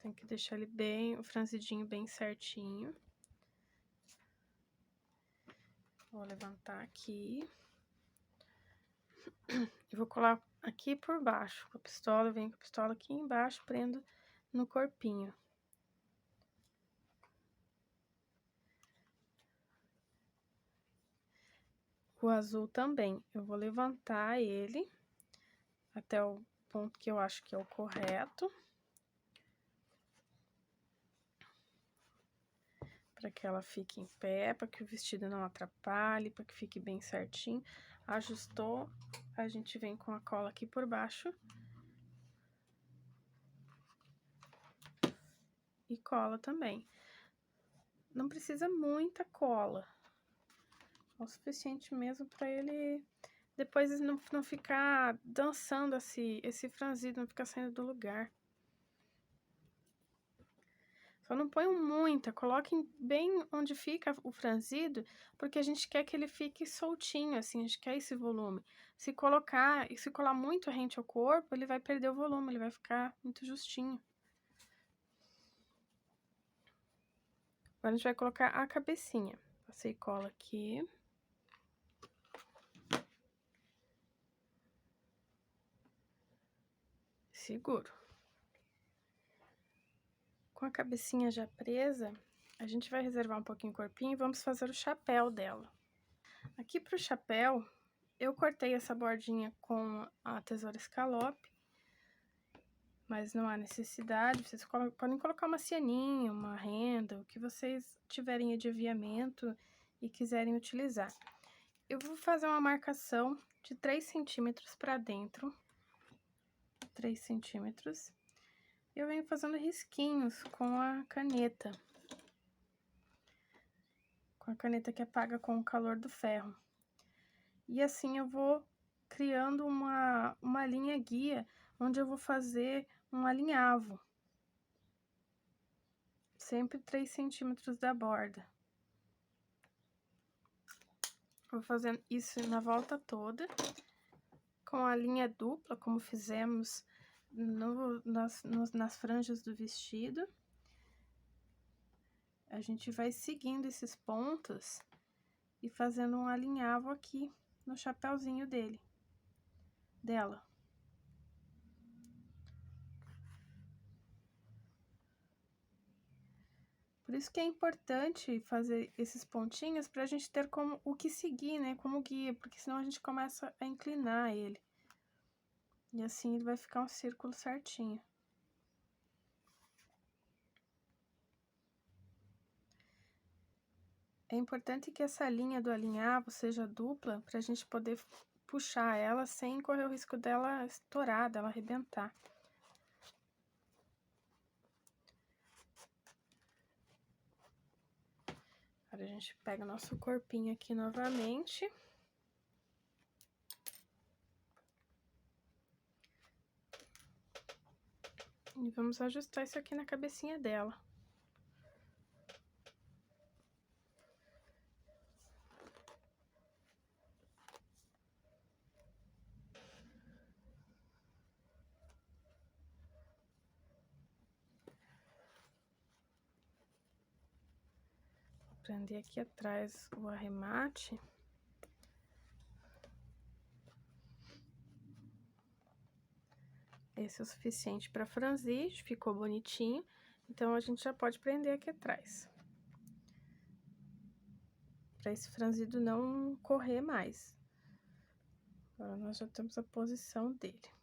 Tem que deixar ele bem, o franzidinho bem certinho. Vou levantar aqui. E vou colar aqui por baixo com a pistola, eu venho com a pistola aqui embaixo, prendo no corpinho. O azul também, eu vou levantar ele até o ponto que eu acho que é o correto. Para que ela fique em pé, para que o vestido não atrapalhe, para que fique bem certinho. Ajustou, a gente vem com a cola aqui por baixo. E cola também. Não precisa muita cola. É o suficiente mesmo para ele depois não ficar dançando esse franzido, não ficar saindo do lugar. Só não ponham muita, coloquem bem onde fica o franzido, porque a gente quer que ele fique soltinho, assim, a gente quer esse volume. Se colar muito rente ao corpo, ele vai perder o volume, ele vai ficar muito justinho. Agora a gente vai colocar a cabecinha. Passei cola aqui. Seguro. Com a cabecinha já presa, a gente vai reservar um pouquinho o corpinho e vamos fazer o chapéu dela. Aqui pro chapéu, eu cortei essa bordinha com a tesoura escalope, mas não há necessidade, vocês podem colocar uma cianinha, uma renda, o que vocês tiverem de aviamento e quiserem utilizar. Eu vou fazer uma marcação de 3 centímetros para dentro, 3 centímetros. Eu venho fazendo risquinhos com a caneta que apaga com o calor do ferro. E assim eu vou criando uma linha guia, onde eu vou fazer um alinhavo. Sempre 3 centímetros da borda. Vou fazendo isso na volta toda, com a linha dupla, como fizemos nas franjas do vestido. A gente vai seguindo esses pontos e fazendo um alinhavo aqui no chapéuzinho dela. Por isso que é importante fazer esses pontinhos pra gente ter como o que seguir, né, como guia, porque senão a gente começa a inclinar ele. E assim ele vai ficar um círculo certinho. É importante que essa linha do alinhavo seja dupla pra gente poder puxar ela sem correr o risco dela estourar, dela arrebentar. Agora a gente pega o nosso corpinho aqui novamente. E vamos ajustar isso aqui na cabecinha dela. Prender aqui atrás o arremate. Esse é o suficiente para franzir, ficou bonitinho. Então, a gente já pode prender aqui atrás. Para esse franzido não correr mais. Agora, nós já temos a posição dele.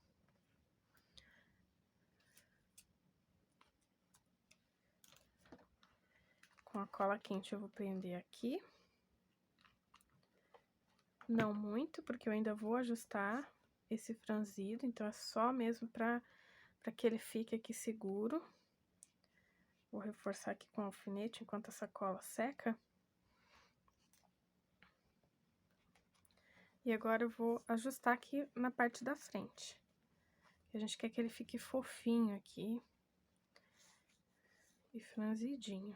Com a cola quente, eu vou prender aqui. Não muito, porque eu ainda vou ajustar esse franzido. Então, é só mesmo para que ele fique aqui seguro. Vou reforçar aqui com alfinete enquanto essa cola seca. E agora eu vou ajustar aqui na parte da frente. A gente quer que ele fique fofinho aqui. E franzidinho.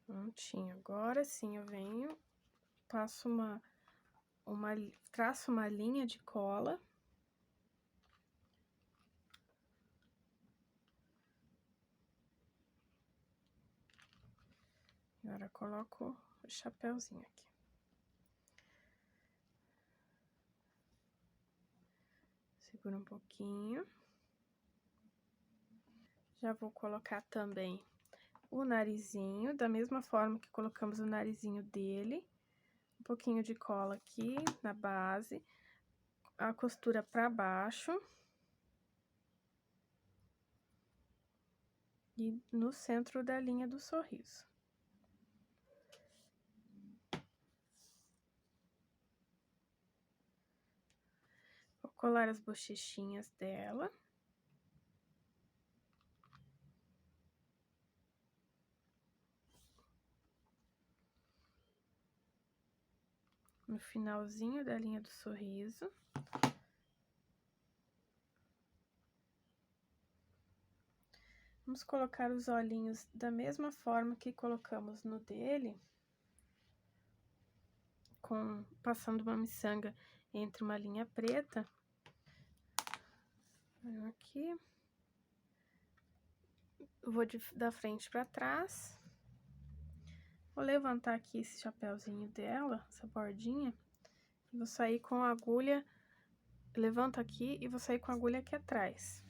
Prontinho. Agora sim eu venho, passo traço uma linha de cola. Agora coloco o chapéuzinho aqui. Segura um pouquinho. Já vou colocar também o narizinho, da mesma forma que colocamos o narizinho dele. Um pouquinho de cola aqui na base, a costura pra baixo. E no centro da linha do sorriso. Vou colar as bochechinhas dela. No finalzinho da linha do sorriso. Vamos colocar os olhinhos da mesma forma que colocamos no dele. Passando uma miçanga entre uma linha preta. Aqui. Eu vou da frente pra trás. Vou levantar aqui esse chapéuzinho dela, essa bordinha. E vou sair com a agulha. Levanto aqui e vou sair com a agulha aqui atrás.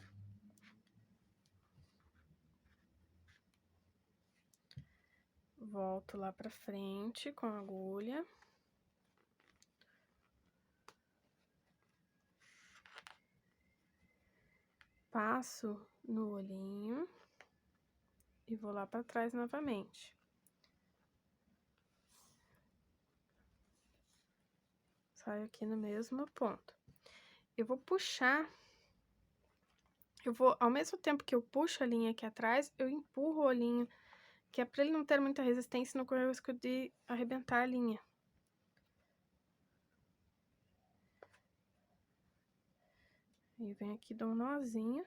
Volto lá pra frente com a agulha. Passo no olhinho. E vou lá pra trás novamente. Saio aqui no mesmo ponto. Eu vou puxar. Ao mesmo tempo que eu puxo a linha aqui atrás, eu empurro o olhinho, que é pra ele não ter muita resistência e não correr o risco de arrebentar a linha. E venho aqui, dou um nozinho.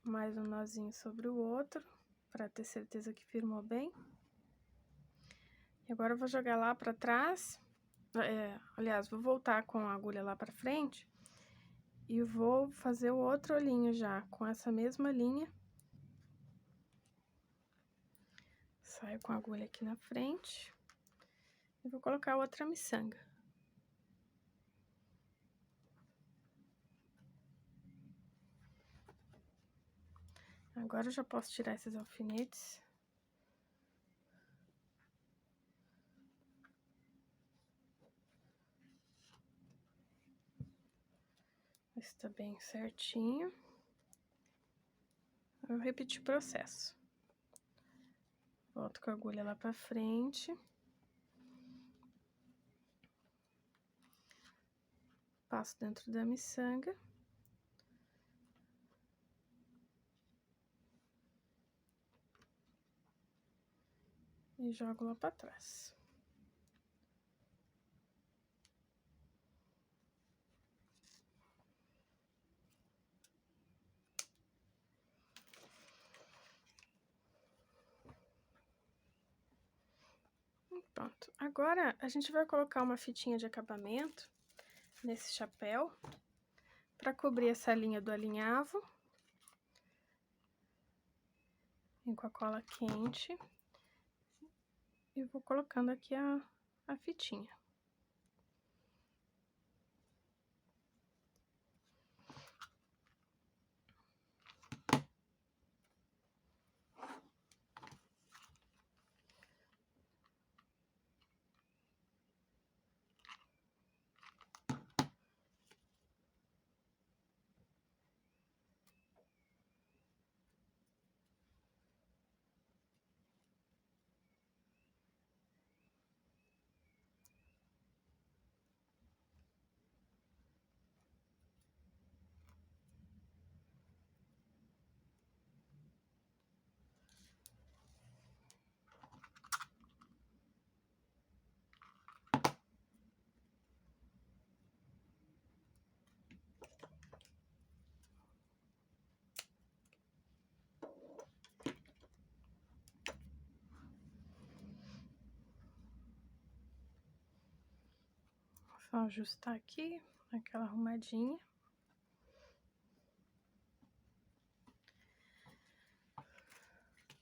Mais um nozinho sobre o outro, pra ter certeza que firmou bem. E agora eu vou jogar lá pra trás. Aliás, vou voltar com a agulha lá pra frente. E vou fazer o outro olhinho já, com essa mesma linha. Saio com a agulha aqui na frente. E vou colocar outra miçanga. Agora eu já posso tirar esses alfinetes. Está bem certinho. Eu repeti o processo. Volto com a agulha lá pra frente. Passo dentro da miçanga. E jogo lá pra trás. Pronto. Agora, a gente vai colocar uma fitinha de acabamento nesse chapéu para cobrir essa linha do alinhavo. Vem com a cola quente e vou colocando aqui a fitinha. Só ajustar aqui, aquela arrumadinha.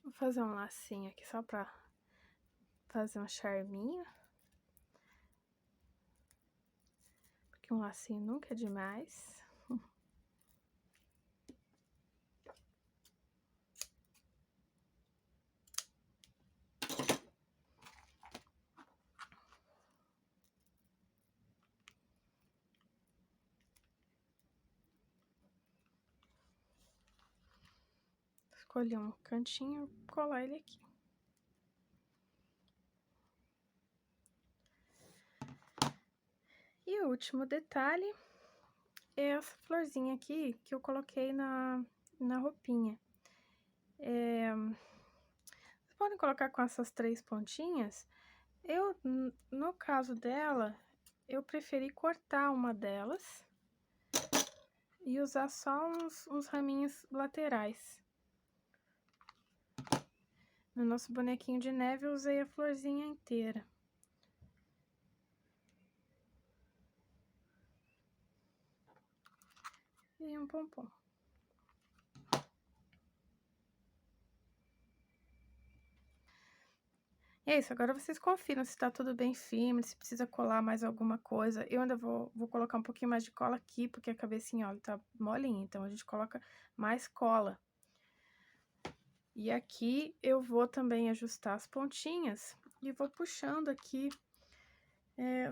Vou fazer um lacinho aqui só pra fazer um charminho. Porque um lacinho nunca é demais. Escolher um cantinho e colar ele aqui. E o último detalhe é essa florzinha aqui que eu coloquei na roupinha. Vocês podem colocar com essas 3 pontinhas. No caso dela, eu preferi cortar uma delas e usar só uns raminhos laterais. No nosso bonequinho de neve, eu usei a florzinha inteira. E um pompom. E é isso, agora vocês confiram se tá tudo bem firme, se precisa colar mais alguma coisa. Eu ainda vou colocar um pouquinho mais de cola aqui, porque a cabecinha, olha, tá molinha, então a gente coloca mais cola. E aqui eu vou também ajustar as pontinhas e vou puxando aqui,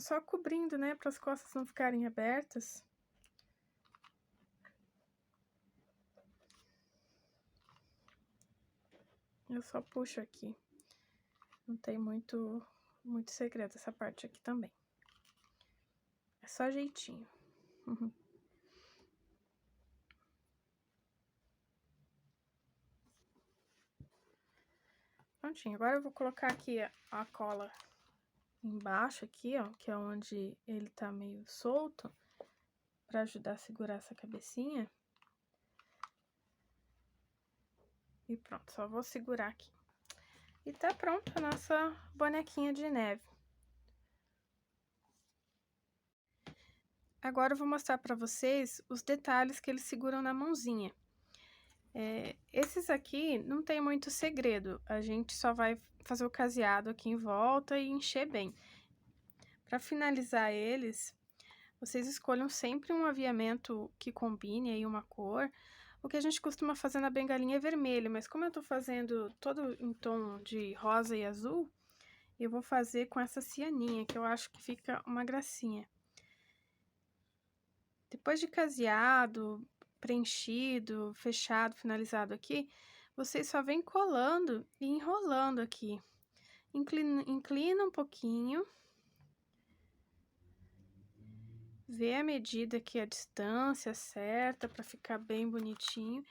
só cobrindo, né, para as costas não ficarem abertas. Eu só puxo aqui. Não tem muito segredo essa parte aqui também. É só jeitinho. Prontinho, agora eu vou colocar aqui a cola embaixo aqui, ó, que é onde ele tá meio solto, pra ajudar a segurar essa cabecinha. E pronto, só vou segurar aqui. E tá pronta a nossa bonequinha de neve. Agora eu vou mostrar pra vocês os detalhes que eles seguram na mãozinha. Esses aqui não tem muito segredo, a gente só vai fazer o caseado aqui em volta e encher bem. Para finalizar eles, vocês escolham sempre um aviamento que combine aí uma cor. O que a gente costuma fazer na bengalinha é vermelho, mas como eu tô fazendo todo em tom de rosa e azul, eu vou fazer com essa cianinha, que eu acho que fica uma gracinha. Depois de caseado, preenchido, fechado, finalizado aqui, vocês só vem colando e enrolando aqui. Inclina um pouquinho. Vê a medida aqui, a distância certa para ficar bem bonitinho.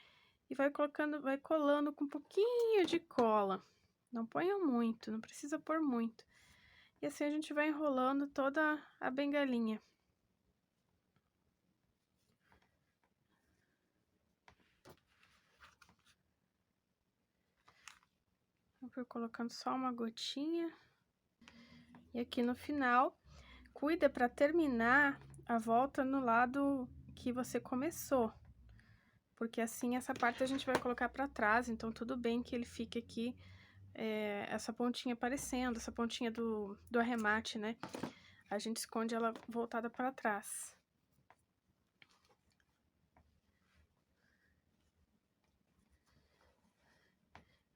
E vai colando com um pouquinho de cola. Não ponha muito, não precisa pôr muito. E assim a gente vai enrolando toda a bengalinha. Eu vou colocando só uma gotinha. E aqui no final, cuida para terminar a volta no lado que você começou. Porque assim, essa parte a gente vai colocar para trás, então tudo bem que ele fique aqui, essa pontinha aparecendo, essa pontinha do arremate, né? A gente esconde ela voltada para trás.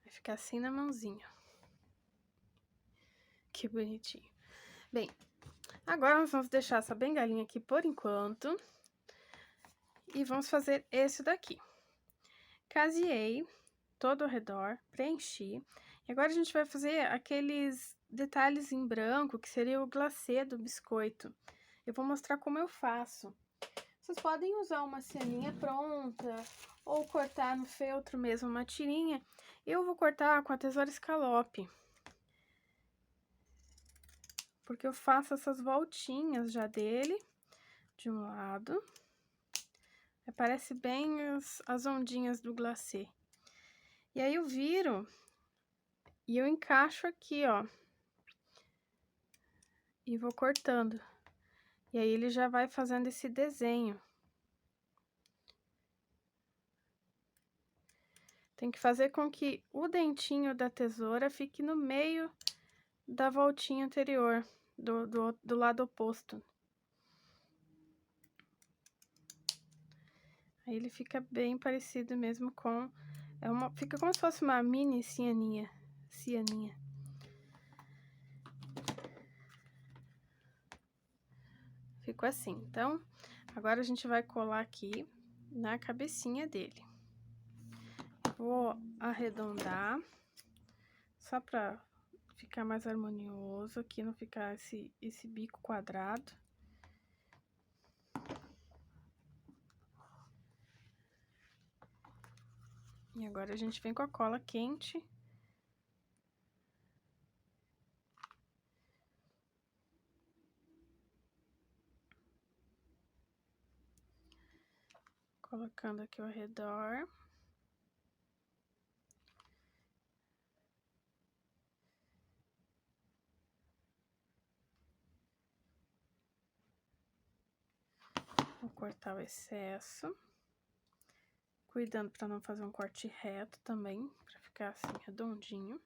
Vai ficar assim na mãozinha. Que bonitinho. Bem, agora nós vamos deixar essa bengalinha aqui por enquanto. E vamos fazer esse daqui. Caseei todo ao redor, preenchi. E agora a gente vai fazer aqueles detalhes em branco, que seria o glacê do biscoito. Eu vou mostrar como eu faço. Vocês podem usar uma ceninha pronta, ou cortar no feltro mesmo uma tirinha. Eu vou cortar com a tesoura escalope. Porque eu faço essas voltinhas já dele, de um lado. Parece bem as ondinhas do glacê. E aí eu viro e eu encaixo aqui, ó. E vou cortando. E aí ele já vai fazendo esse desenho. Tem que fazer com que o dentinho da tesoura fique no meio da voltinha anterior, do lado oposto. Aí ele fica bem parecido mesmo com... fica como se fosse uma mini cianinha. Ficou assim. Então, agora a gente vai colar aqui na cabecinha dele. Vou arredondar, só pra ficar mais harmonioso, aqui não ficar esse bico quadrado. E agora a gente vem com a cola quente. Colocando aqui ao redor. Vou cortar o excesso. Cuidando para não fazer um corte reto também, para ficar assim redondinho.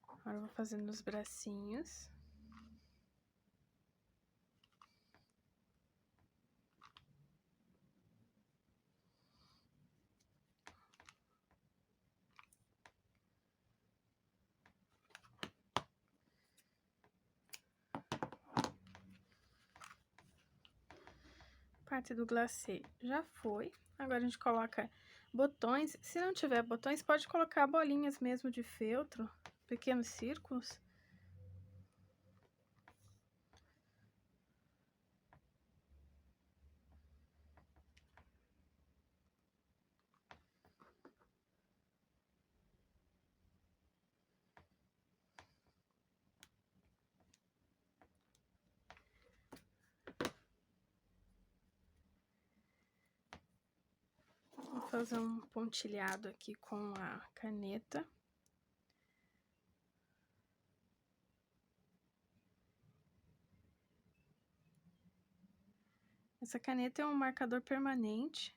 Agora eu vou fazendo os bracinhos. Parte do glacê já foi. Agora a gente coloca botões. Se não tiver botões, pode colocar bolinhas mesmo de feltro, pequenos círculos. Vou fazer um pontilhado aqui com a caneta. Essa caneta é um marcador permanente,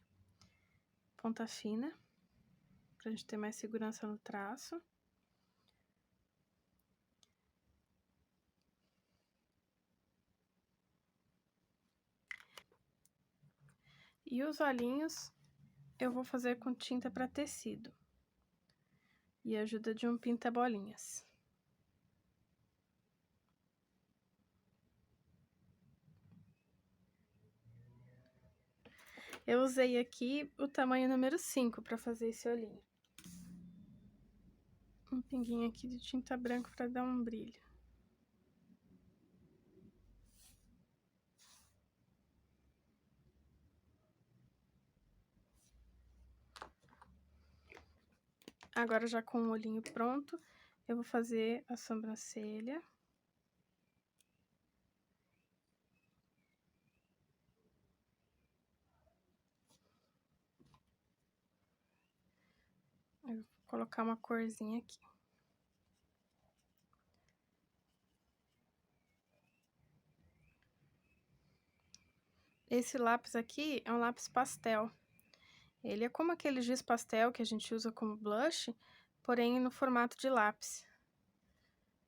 ponta fina, pra gente ter mais segurança no traço. E os olhinhos eu vou fazer com tinta para tecido. E ajuda de um pinta-bolinhas. Eu usei aqui o tamanho número 5 para fazer esse olhinho. Um pinguinho aqui de tinta branca para dar um brilho. Agora, já com o olhinho pronto, eu vou fazer a sobrancelha. colocar uma corzinha aqui. Esse lápis aqui é um lápis pastel. Ele é como aquele giz pastel que a gente usa como blush, porém no formato de lápis.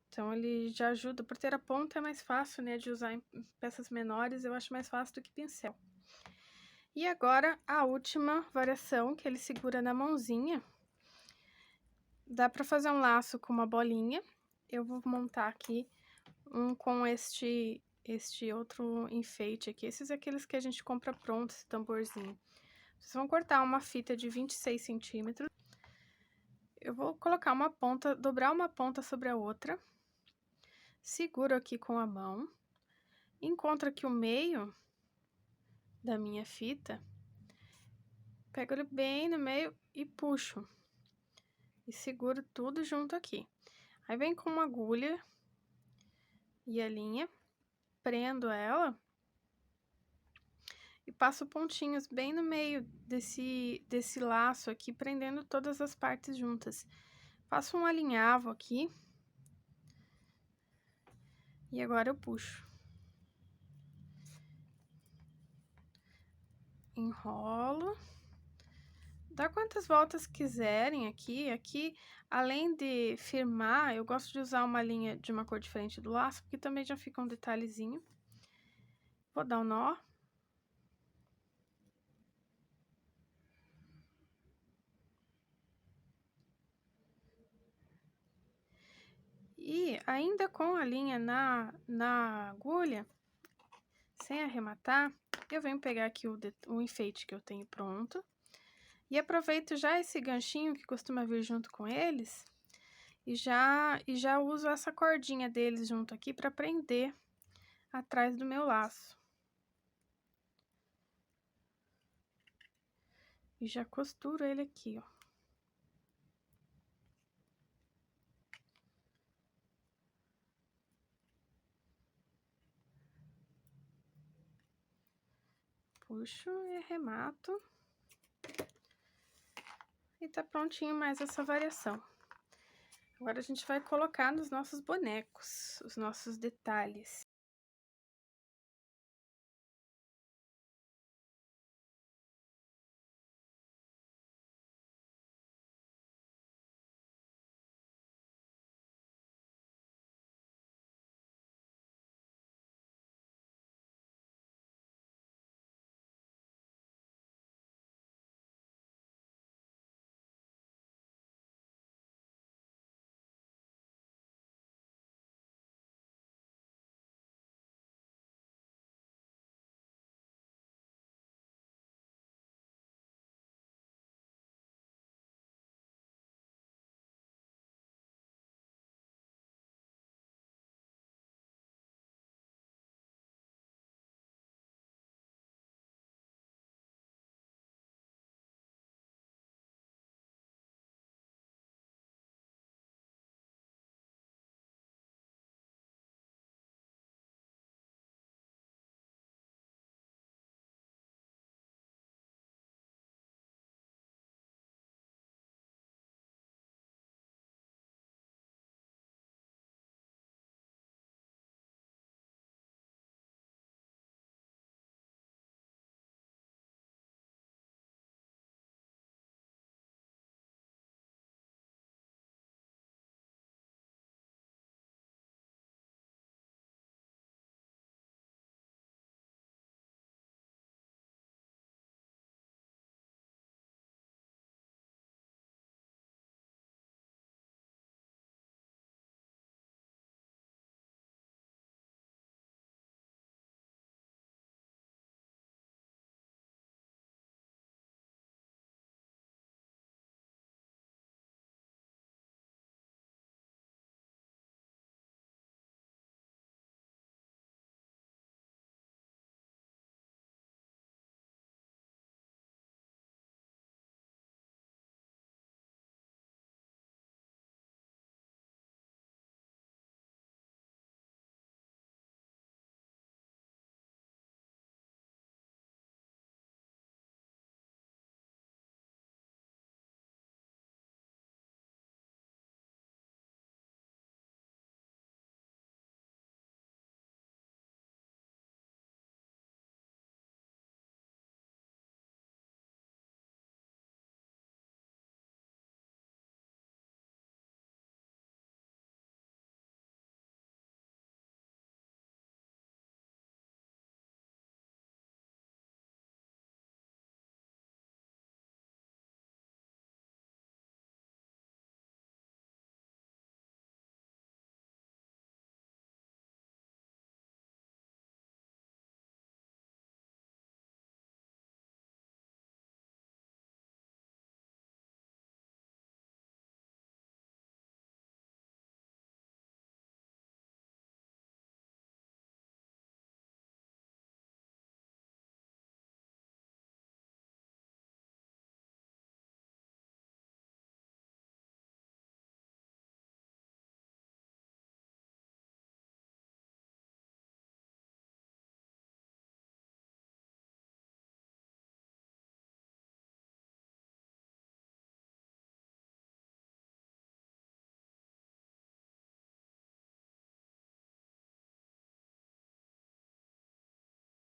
Então, ele já ajuda, por ter a ponta é mais fácil, né, de usar em peças menores, eu acho mais fácil do que pincel. E agora, a última variação, que ele segura na mãozinha. Dá pra fazer um laço com uma bolinha. Eu vou montar aqui um com este outro enfeite aqui. Esses é aqueles que a gente compra pronto, esse tamborzinho. Vocês vão cortar uma fita de 26 centímetros. Eu vou colocar uma ponta, dobrar uma ponta sobre a outra. Seguro aqui com a mão. Encontro aqui o meio da minha fita. Pego ele bem no meio e puxo. E seguro tudo junto aqui. Aí, vem com uma agulha e a linha, prendo ela e passo pontinhos bem no meio desse laço aqui, prendendo todas as partes juntas. Faço um alinhavo aqui. E agora eu puxo. Enrolo. Dá quantas voltas quiserem aqui. Aqui, além de firmar, eu gosto de usar uma linha de uma cor diferente do laço, porque também já fica um detalhezinho. Vou dar um nó. E ainda com a linha na agulha, sem arrematar, eu venho pegar aqui o enfeite que eu tenho pronto. E aproveito já esse ganchinho que costuma vir junto com eles. E já uso essa cordinha deles junto aqui para prender atrás do meu laço. E já costuro ele aqui, ó. Puxo e arremato. E tá prontinho mais essa variação. Agora, a gente vai colocar nos nossos bonecos, os nossos detalhes.